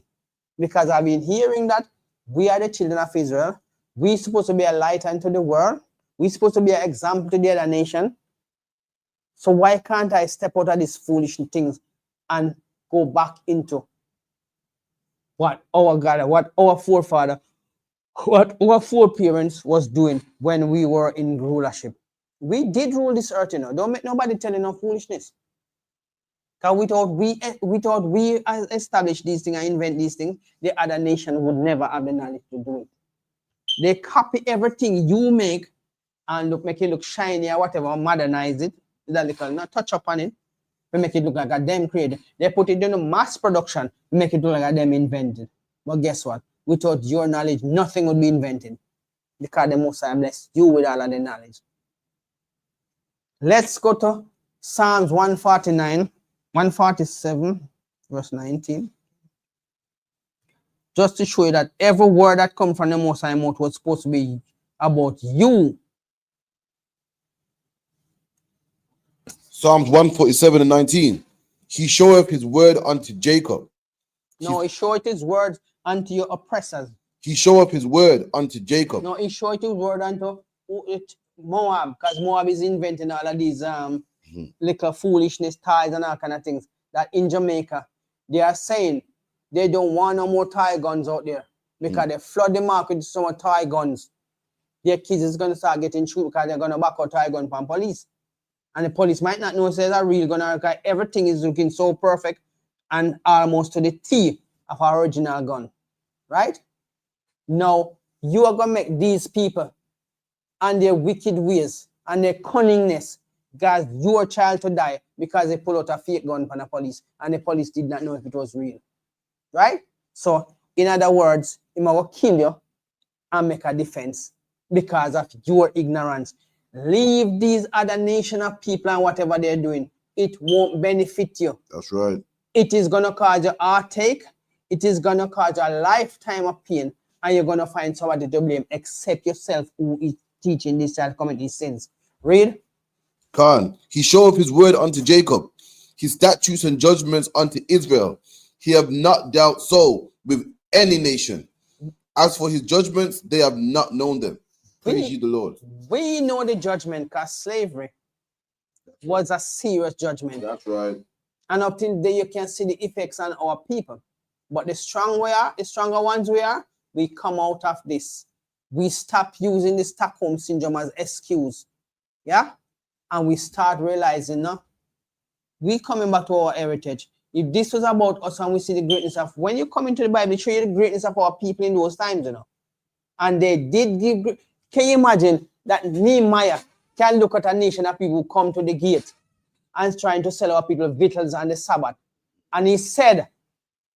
S2: Because I've been hearing that we are the children of Israel. We're supposed to be a light unto the world. We're supposed to be an example to the other nation. So why can't I step out of these foolish things and go back into what our God, what our forefather, what our foreparents was doing when we were in rulership? We did rule this earth, you know. Don't make nobody tell you no foolishness. Because without we establish these things and invent these things, the other nation would never have the knowledge to do it. They copy everything you make and make it look shiny or whatever, modernize it. That little not touch up on it. We make it look like a them created. They put it in a mass production, make it look like a them invented. But guess what? Without your knowledge, nothing would be invented. Because the Most High bless you with all of the knowledge. Let's go to Psalms 147, verse 19. Just to show you that every word that comes from the Most High mouth was supposed to be about you.
S3: Psalms 147:19. He showeth his word unto Jacob.
S2: No, he showeth his word unto your oppressors.
S3: He showeth his word unto Jacob.
S2: No, he showeth his word unto Moab, because Moab is inventing all of these little foolishness, ties and all kind of things. That in Jamaica, they are saying they don't want no more tie guns out there because they flood the market with some tie guns. Their kids is going to start getting shoot because they're going to back out tie gun from police. And the police might not know there's a real gun because everything is looking so perfect and almost to the T of our original gun. Right? Now, you are going to make these people and their wicked ways and their cunningness, guys, your child to die because they pull out a fake gun from the police and the police did not know if it was real. Right? So, in other words, he will kill you and make a defense because of your ignorance. Leave these other nation of people and whatever they're doing. It won't benefit you.
S3: That's right.
S2: It is going to cause you heartache. It is going to cause you a lifetime of pain. And you're going to find somebody to blame except yourself who is teaching this child committing sins. Read.
S3: Khan, he showeth his word unto Jacob, his statutes and judgments unto Israel. He have not dealt so with any nation. As for his judgments, they have not known them. Praise ye the Lord.
S2: We know the judgment because slavery was a serious judgment.
S3: That's right.
S2: And up till today, you can see the effects on our people. But the stronger ones we are, we come out of this. We stop using the Stockholm syndrome as excuse. Yeah? And we start realizing, no, we coming back to our heritage. If this was about us and we see the greatness of, when you come into the Bible, it shows you the greatness of our people in those times, you know. And they did give, can you imagine that Nehemiah can look at a nation of people who come to the gate and trying to sell our people victuals on the Sabbath. And he said,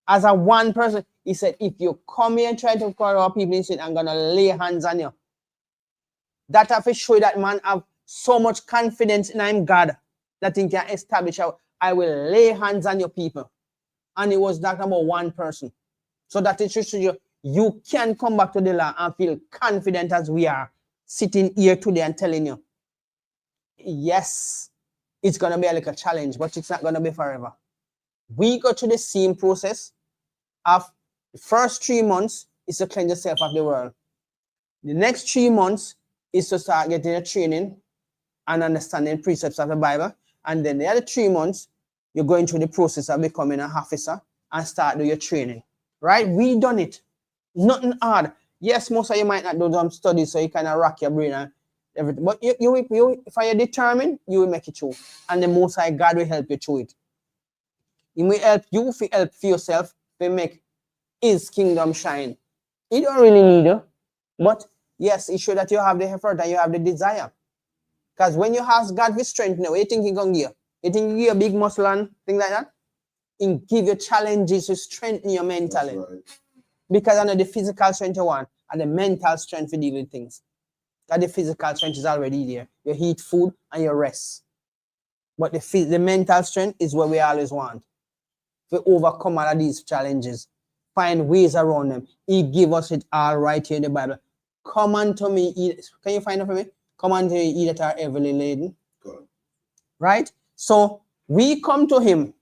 S2: as a one person, he said, if you come here and try to call our people in sin, I'm going to lay hands on you. That have to show that man have so much confidence in him God that he can establish how I will lay hands on your people. And it was that about one person. So that it should show you, you can come back to the land and feel confident as we are sitting here today and telling you, yes, it's going to be a little challenge, but it's not going to be forever. We go through the same process of the first 3 months is to cleanse yourself of the world. The next 3 months is to start getting a training and understanding precepts of the Bible. And then the other 3 months, you're going through the process of becoming an officer and start doing your training. Right? We done it. Nothing hard. Yes, most of you might not do some studies, so you kind of rock your brain and everything. But you, if you're determined, you will make it through. And the Most High God will help you through it. He will help you if you help for yourself to make His kingdom shine. He don't really need you. But yes, it's sure that you have the effort and you have the desire. Because when you ask God for strength now, what you think He's going to give you? You think He give you a big muscle and things like that? He give you challenges to strengthen your mentally. Right. Because I know the physical strength you want and the mental strength to deal with things. That the physical strength is already there. You eat food and you rest. But the mental strength is what we always want. To overcome all of these challenges. Find ways around them. He give us it all right here in the Bible. Come unto me. Can you find it for me? Come unto me, ye that are heavily laden. Good. Right? So we come to Him.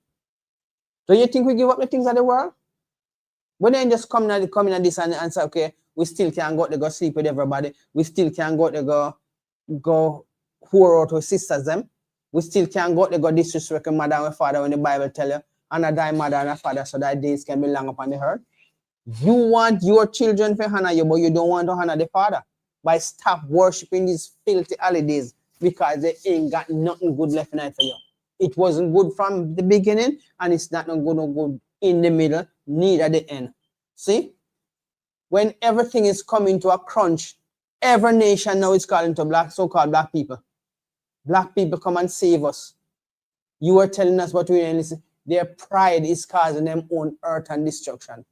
S2: Do you think we give up the things of the world? We then just come in this and say, okay, we still can go to go sleep with everybody. We still can go to go whore out with sisters them. We still can go to go disrespect mother and father when the Bible tell you, and a die mother and a father so that days can be long upon the earth. You want your children to honor you, but you don't want to honor the father. By stop worshiping these filthy holidays because they ain't got nothing good left in it for you. It wasn't good from the beginning, and it's not good in the middle, neither at the end. See? When everything is coming to a crunch, every nation now is calling to so-called black people. Black people come and save us. You are telling us what we didn't listen. Their pride is causing them own hurt and destruction.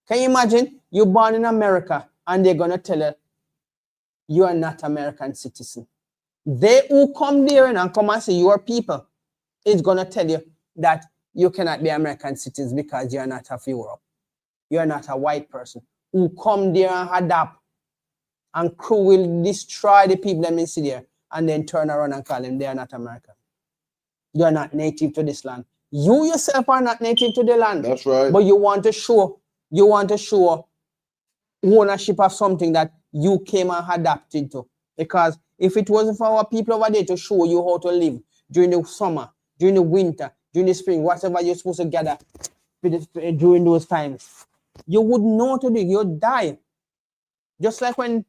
S2: Can you imagine? You're born in America, and they're going to tell you, you are not American citizen. They who come there and come and say you are people, is going to tell you that you cannot be American citizens because you are not of Europe. You are not a white person. Who come there and adapt, and crew will destroy the people that see there and then turn around and call them they are not American. You are not native to this land. You yourself are not native to the land.
S3: That's right.
S2: But you want to show ownership of something that you came and adapted to. Because if it wasn't for our people over there to show you how to live during the summer, during the winter, during the spring, whatever you're supposed to gather during those times, you wouldn't know to do. You'd die. Just like when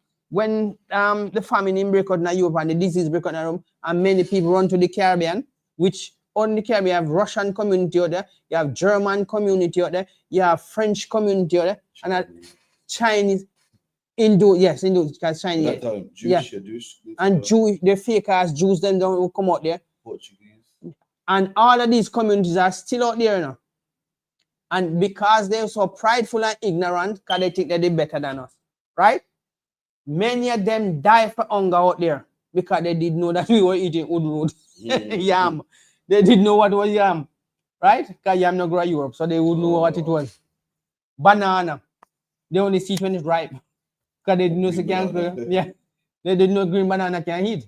S2: the famine break out in Europe and the disease break out in Europe, and many people run to the Caribbean, which on the Caribbean you have Russian community out there, you have German community out there, you have French community out there, and a Chinese, Hindu, because Chinese.
S3: Jewish,
S2: and Jewish, the fake ass Jews then don't come out there.
S3: Portuguese.
S2: And all of these communities are still out there now. And because they're so prideful and ignorant, because they think that they're better than us, right? Many of them die for hunger out there because they didn't know that we were eating wood yam. They didn't know what was yam, right? Because yam not grow in Europe, so they wouldn't know what it was. Banana, they only see it when it's ripe. Because they didn't know they didn't know green banana can eat.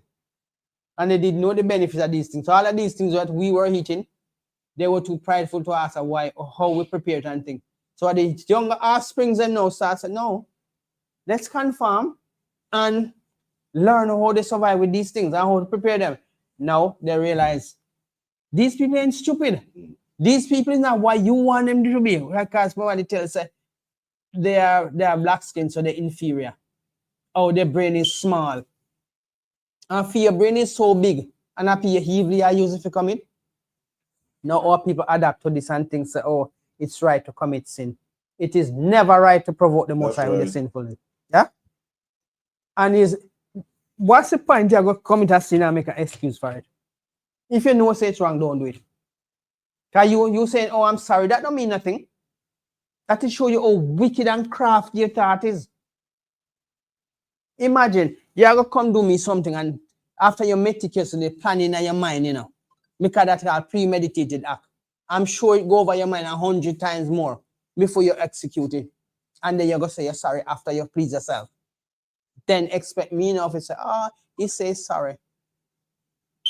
S2: And they didn't know the benefits of these things. So all of these things that we were eating, they were too prideful to ask why or how we prepare it and things. So the younger offsprings and now start saying, no, let's confirm and learn how they survive with these things and how to prepare them. Now they realize these people ain't stupid. These people is not what you want them to be. Because somebody tells us they are black skin, so they're inferior. Oh, their brain is small. And for your brain is so big, and after you heavily are used if you commit. Now all people adapt to this and think, say, oh, it's right to commit sin. It is never right to provoke the Most High with the sinfulness. Yeah? And what's the point you're going to commit a sin and make an excuse for it? If you know say it's wrong, don't do it. Because you saying, oh, I'm sorry, that don't mean nothing. That will show you how wicked and crafty your thought is. Imagine, you're going to come do me something and after you meticulously planning in your mind, you know, because that's a premeditated act. I'm sure it go over your mind 100 times more before you execute it. And then you're going to say you're sorry after you please yourself. Then expect me enough to say, oh, he says sorry.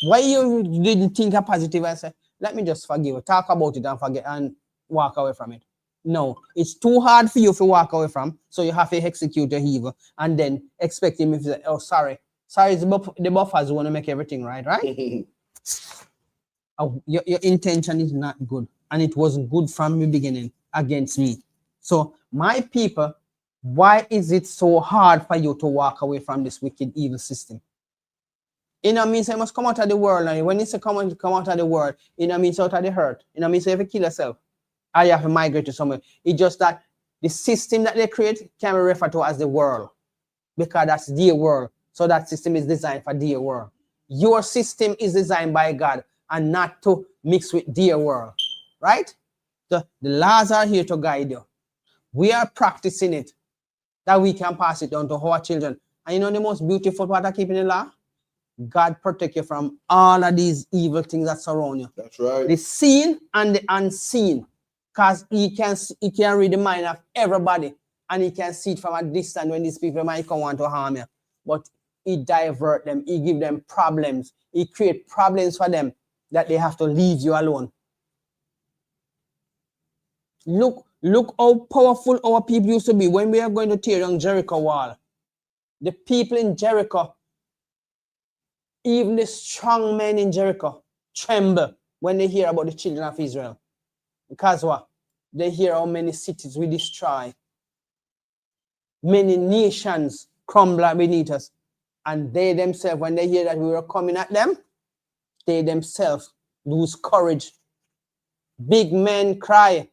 S2: Why you didn't think a positive and say, let me just forgive you, talk about it and forget and walk away from it? No, it's too hard for you to walk away from, so you have to execute your evil and then expect him if you say, oh, sorry. Sorry, it's the buffers want to make everything right, right? Your intention is not good, and it wasn't good from the beginning against me. So, my people, why is it so hard for you to walk away from this wicked, evil system? It means I must come out of the world. And when you say come out of the world, it means out of the hurt. It means you have to kill yourself. Or you have to migrate to somewhere. It's just that the system that they create can be referred to as the world, because that's their world. So that system is designed for their world. Your system is designed by God and not to mix with their world, right? The laws are here to guide you. We are practicing it, that we can pass it on to our children. And you know the most beautiful part of keeping the law? God protect you from all of these evil things that surround you.
S3: That's right.
S2: The seen and the unseen. Because he can read the mind of everybody. And he can see it from a distance when these people might come want to harm you. But he divert them. He give them problems. He create problems for them that they have to leave you alone. Look how powerful our people used to be when we are going to tear down Jericho wall. The people in Jericho, even the strong men in Jericho, tremble when they hear about the children of Israel. Because what? They hear how many cities we destroy. Many nations crumble beneath us. And they themselves, when they hear that we were coming at them, they themselves lose courage. Big men cry.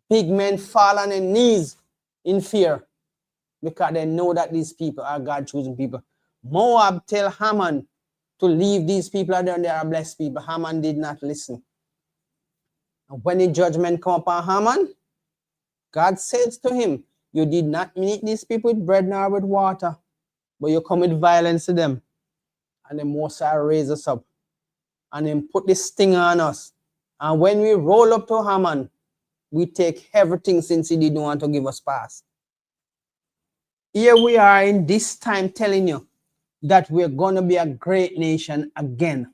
S2: Big men fall on their knees in fear, because they know that these people are God-chosen people. Moab tell Haman to leave these people out there, and they are blessed people. Haman did not listen. And when the judgment come upon Haman, God says to him, you did not meet these people with bread nor with water, but you come with violence to them. And the Most High raise us up and then put this sting on us. And when we roll up to Haman, we take everything since he didn't want to give us pass. Here we are in this time telling you that we're going to be a great nation again.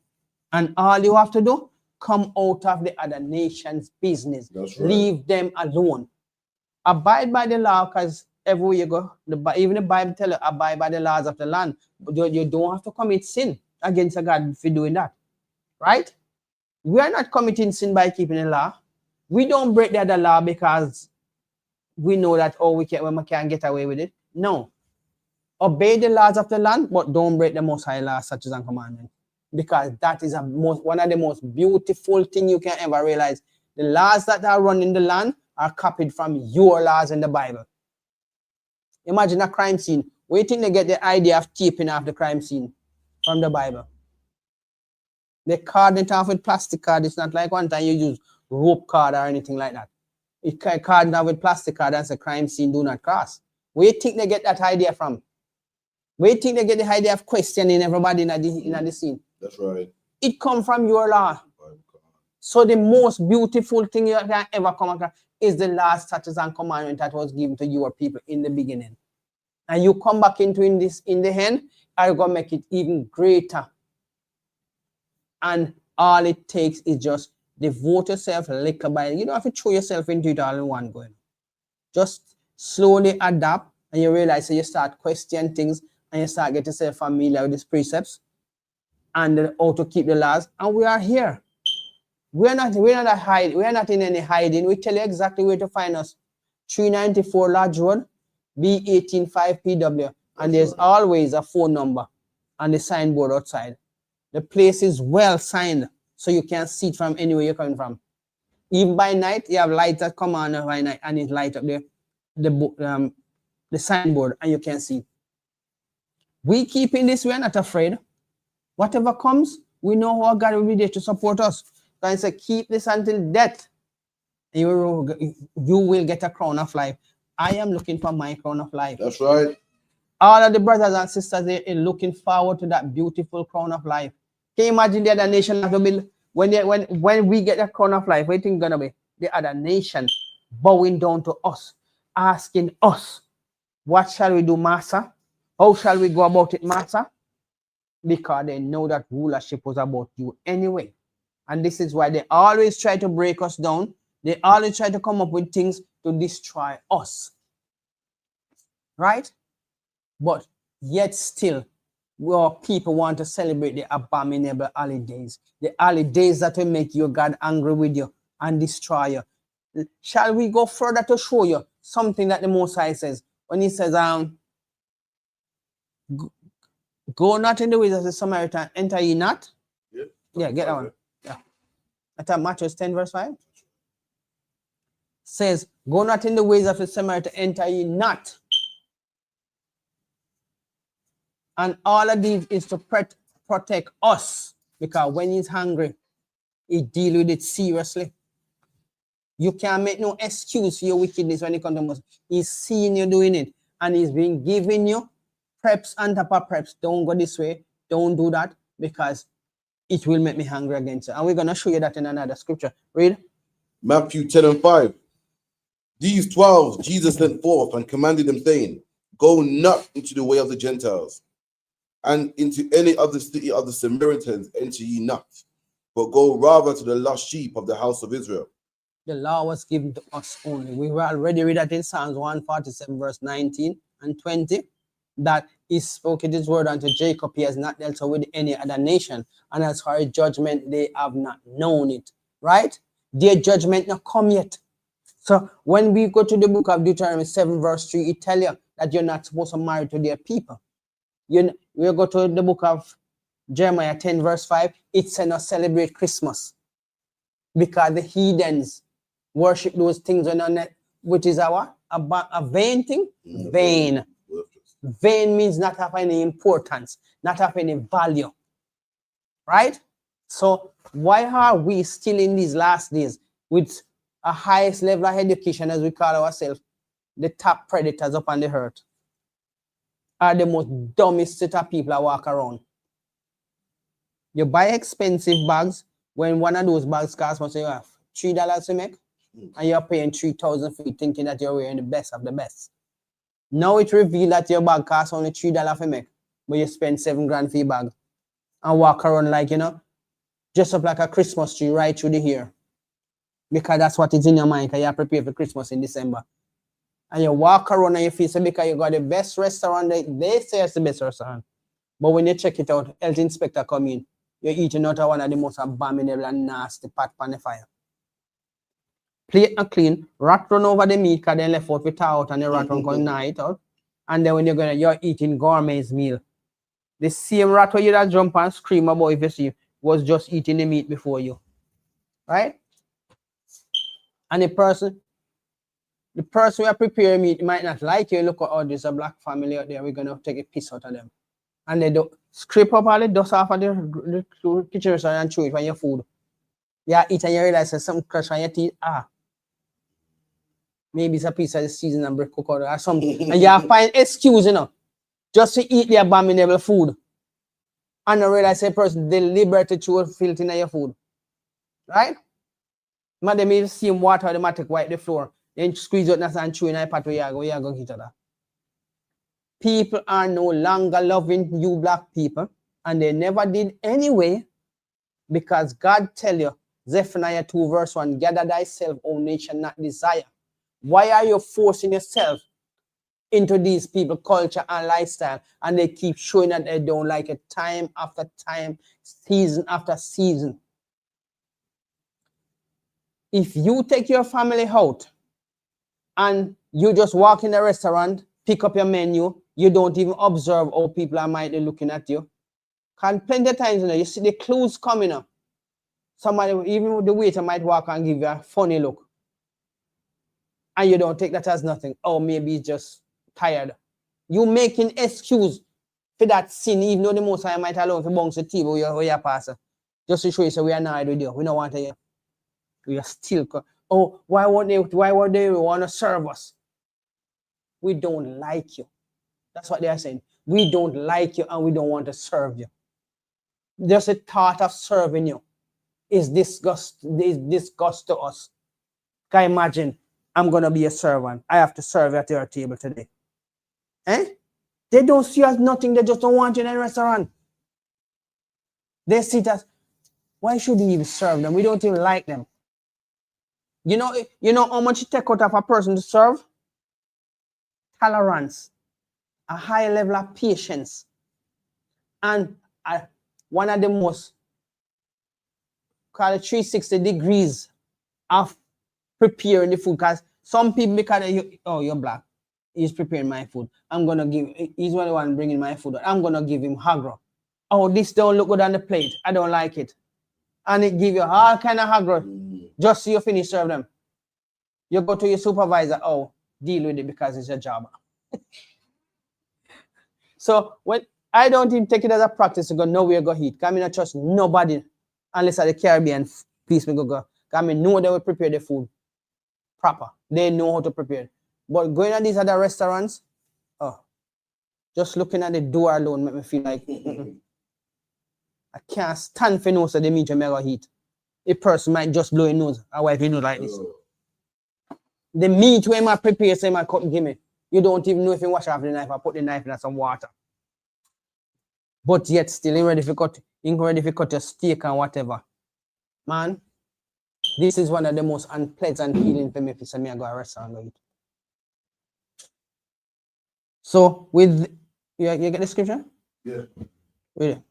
S2: And all you have to do, come out of the other nation's business.
S3: That's right.
S2: Leave them alone. Abide by the law, because everywhere you go, even the Bible tells you, abide by the laws of the land. But you don't have to commit sin against God if you're doing that. Right? We are not committing sin by keeping the law. We don't break the other law because we know that, oh, we can't get away with it. No. Obey the laws of the land, but don't break the Most High laws, statutes, and commandments. Because that is one of the most beautiful things you can ever realize. The laws that are running the land are copied from your laws in the Bible. Imagine a crime scene. Where do you think they get the idea of taping off the crime scene? From the Bible. They card it off with plastic card. It's not like one time you use rope card or anything like that. It card now with plastic card and say crime scene, do not cross. Where you think they get that idea from? Where you think they get the idea of questioning everybody in the scene?
S3: That's right.
S2: It come from your law. So the most beautiful thing you can ever come across is the last statutes and commandment that was given to your people in the beginning. And you come back into this in the end, I'm going to make it even greater. And all it takes is just devote yourself little by little. You don't have to throw yourself into it all in one going. Just slowly adapt, and you realize you start questioning things, and you start getting yourself familiar with these precepts and how to keep the laws. And we are here. We're not in any hiding. We tell you exactly where to find us. 394 Lodge Road, B185 PW. And there's always a phone number on the signboard outside. The place is well signed, so you can see it from anywhere you're coming from. Even by night, you have lights that come on by night, and it light up the signboard, and you can see. We keep in this, we're not afraid. Whatever comes, we know how God will be there to support us. So I say, keep this until death. You will get a crown of life. I am looking for my crown of life.
S3: That's right.
S2: All of the brothers and sisters, they're looking forward to that beautiful crown of life. Can you imagine the other nation have to be, when we get that crown of life, what do you think gonna be? The other nation bowing down to us, asking us, what shall we do, Master? How shall we go about it, Master? Because they know that rulership was about you anyway. And this is why they always try to break us down. They always try to come up with things to destroy us. Right? But yet still, people want to celebrate the abominable holidays. The holidays that will make your God angry with you and destroy you. Shall we go further to show you something that the Most High says? When he says, go not in the ways of the Samaritan, enter ye not. Yeah, get that one. Yeah. That's Matthew 10 verse 5. Says, go not in the ways of the Samaritan, enter ye not. And all of these is to protect us, because when he's hungry, he deal with it seriously. You can't make no excuse for your wickedness when it comes to us. He's seeing you doing it, and he's been giving you preps on top of preps. Don't go this way. Don't do that, because it will make me hungry against you. And we're going to show you that in another scripture. Read.
S3: Matthew 10 and 5. These 12 Jesus sent forth and commanded them, saying, go not into the way of the Gentiles, and into any other city of the Samaritans enter ye not, but go rather to the lost sheep of the house of Israel.
S2: The law was given to us only. We were already read that in Psalms 147, verse 19 and 20, that he spoke his word unto Jacob. He has not dealt with any other nation. And as for his judgment, they have not known it. Right? Their judgment not come yet. So when we go to the book of Deuteronomy 7, verse 3, it tells you that you're not supposed to marry to their people. We go to the book of Jeremiah 10, verse 5, it says not celebrate Christmas, because the heathens worship those things on it, which is a vain thing. Vain. Vain means not have any importance, not have any value. Right? So why are we still in these last days with a highest level of education, as we call ourselves, the top predators up on the earth? Are the most dumbest set of people that walk around. You buy expensive bags, when one of those bags costs much, you have $3 to make, and you're paying $3,000 for it, thinking that you're wearing the best of the best. Now it revealed that your bag costs only $3 to make, but you spend $7,000 for your bag and walk around like, dress up like a Christmas tree right through the hair, because that's what is in your mind, because you're prepared for Christmas in December. And you walk around and you feel so because you got the best restaurant, they say it's the best restaurant. But when you check it out, health inspector come in, you're eating out of one of the most abominable and nasty pot on the fire. Plate not clean, rat run over the meat because they left out without, and the rat run come night out. And then when you're eating gourmet's meal, the same rat where you that jump and scream about if you see was just eating the meat before you. Right? And the person who are preparing meat might not like you. Look at, oh, there's a black family out there, we're going to take a piece out of them. And they do scrape up all the dust off of the kitchen and chew it on your food. You eat and you realize there's some crush on your teeth. Maybe it's a piece of the season bread cook out or something. And you find excuse, just to eat the abominable food. And I realize a person deliberately threw filth in your food. Right? Madam, you see him water, the matic wipe the floor. Then squeeze out and chew in a pot where you go each other. People are no longer loving you black people. And they never did anyway. Because God tell you, Zephaniah 2 verse 1, gather thyself, O nation, not desire. Why are you forcing yourself into these people culture and lifestyle, and they keep showing that they don't like it time after time, season after season? If you take your family out and you just walk in the restaurant, pick up your menu, you don't even observe how people are might be looking at you. Can plenty of times, you see the clues coming up. Somebody, even the waiter might walk and give you a funny look. And you don't take that as nothing. Oh, maybe he's just tired. You making excuse for that sin, even though the most I might allow if you bounce the table where you pass. Just to show you, so we are not with you. We don't want to hear. We are still. Oh, why would they want to serve us? We don't like you. That's what they are saying. We don't like you and we don't want to serve you. Just the thought of serving you is disgust to us. Can you imagine? I'm going to be a servant. I have to serve at your table today. Eh? They don't see us nothing. They just don't want you in a restaurant. They see that. Why should we even serve them? We don't even like them. You know how much it takes out of a person to serve? Tolerance. A high level of patience. And one of the most, call it 360 degrees of preparing the food. Because some people, because you're black, he's preparing my food. He's the one bringing my food. I'm going to give him hagro. Oh, this don't look good on the plate. I don't like it. And it give you all kind of hagro. Just so you finish serve them. You go to your supervisor, oh, deal with it because it's your job. So when I don't even take it as a practice to go nowhere go eat. Because I don't trust nobody unless at the Caribbean place me go. Because I know they will prepare the food proper. They know how to prepare it. But going to these other restaurants, just looking at the door alone make me feel like I can't stand for no so they mean to make go eat. A person might just blow his nose. I wipe his nose like this. The meat where I prepare, say I cut give me. You don't even know if you wash off the knife or put the knife in some water. But yet still ain't ready to cut your steak and whatever. Man, this is one of the most unpleasant feelings for me if I go to a restaurant and eat. So with you get the scripture?
S3: Yeah.
S2: Read it.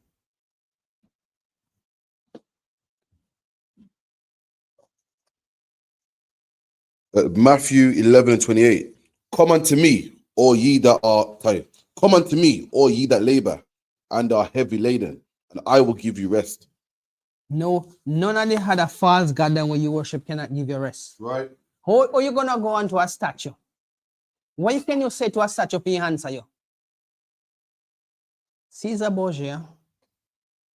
S3: Matthew 11:28. Come unto me, all ye that labor and are heavy laden, and I will give you rest.
S2: No, none of the other false god that when you worship cannot give you rest.
S3: Right.
S2: How you gonna go onto a statue? What can you say to a statue if he answer you? Caesar Borgia,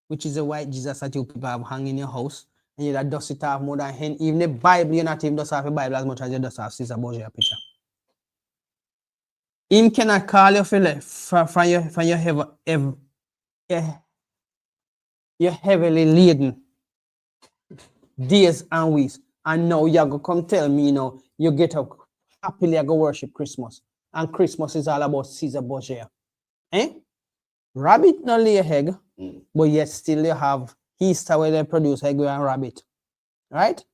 S2: which is a white Jesus that you people have hung in your house, and you that dust it off more than him. Even the Bible, you not even dust off the Bible as much as you dust off Caesar Borgia picture. Him cannot call you from your heavily laden days and weeks. And now you're going to come tell me, you get up happily and go worship Christmas. And Christmas is all about Caesar Borgia. Eh? Rabbit not lay egg, but yet still you have Easter where they produce egg and rabbit. Right?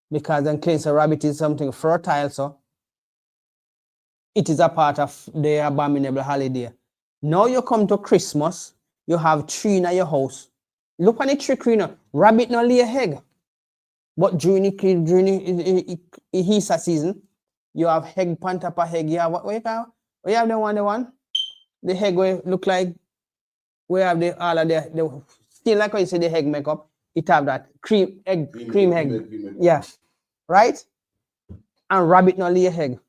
S2: Because then claims a rabbit is something fertile, so it is a part of the abominable holiday. Now you come to Christmas, you have tree in your house. Look on the tree, rabbit not lay egg. But during the Easter season, you have egg on top of egg. You have what you call? You have the one. The egg will look like we have all of the still like when you say the egg makeup, it have that cream egg. Yeah. Right? And rabbit not lay egg.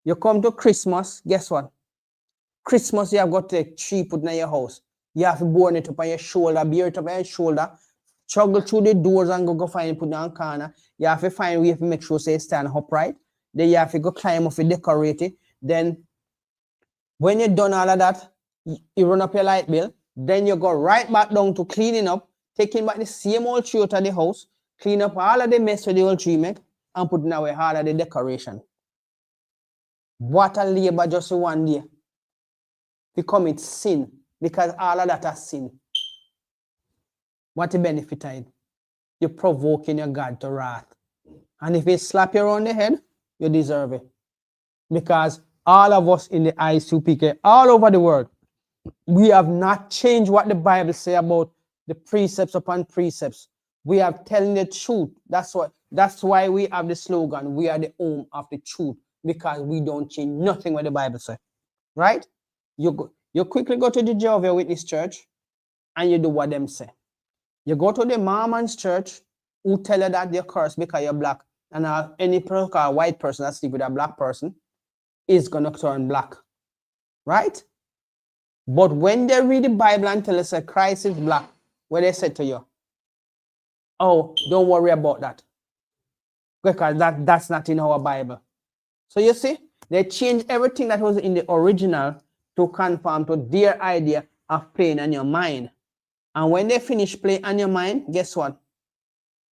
S2: You come to Christmas, guess what? Christmas you have got to take tree put in your house. You have to burn it up on your shoulder, bear it up on your shoulder, struggle through the doors and go find it, put it on corner. You have to find a way to make sure say stand upright. then you have to go climb up and decorate it. Then when you're done all of that, you run up your light bill, then you go right back down to cleaning up, taking back the same old tree out of the house, clean up all of the mess with the old tree make, and putting away all of the decoration. What a labor just one day. Become it sin, because all of that are sin. What the benefit of it? You're provoking your God to wrath. And if he slap you on the head, you deserve it. Because all of us in the ISUPK, all over the world, we have not changed what the Bible says about the precepts upon precepts. We are telling the truth. That's why we have the slogan, we are the home of the truth, because we don't change nothing what the Bible says. Right? You quickly go to the Jehovah's Witness church and you do what them say. You go to the Mormon's church who tell you that you're cursed because you're black, and any white person that sleep with a black person is going to turn black. Right? But when they read the Bible and tell us that Christ is black, what they say to you? Oh, don't worry about that. Because that's not in our Bible. So you see, they changed everything that was in the original to conform to their idea of playing on your mind. And when they finish playing on your mind, guess what?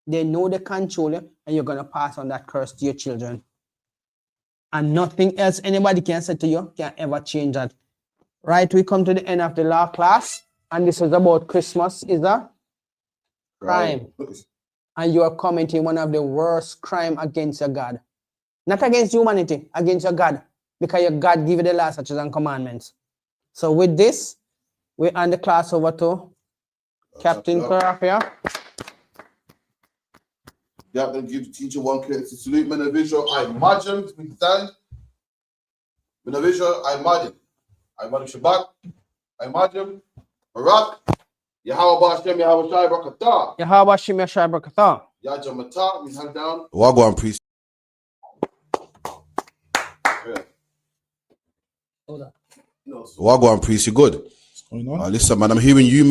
S2: They know they control you, and you're going to pass on that curse to your children. And nothing else anybody can say to you can ever change that. Right, we come to the end of the law class, and this is about Christmas is a crime. And you are committing one of the worst crime against your God. Not against humanity, against your God. Because your God gave you the law, statutes, and commandments. So with this, we hand the class over to Captain Clarafia.
S3: Yeah, I'm going to give the teacher one courtesy salute. Menavisha, I imagine, we stand. Menavisha, I imagine. I imagine Shabbat. I imagine Barak. Yahweh Hashem, Yahweh Shai Barakatah.
S2: Yahweh Hashem, Yahweh Shai Barakatah.
S3: Yajamata, we hand down. Wagwan, priest. Yeah. Wagwan, priest, you good? What's going on? Listen, man, I'm hearing you, man.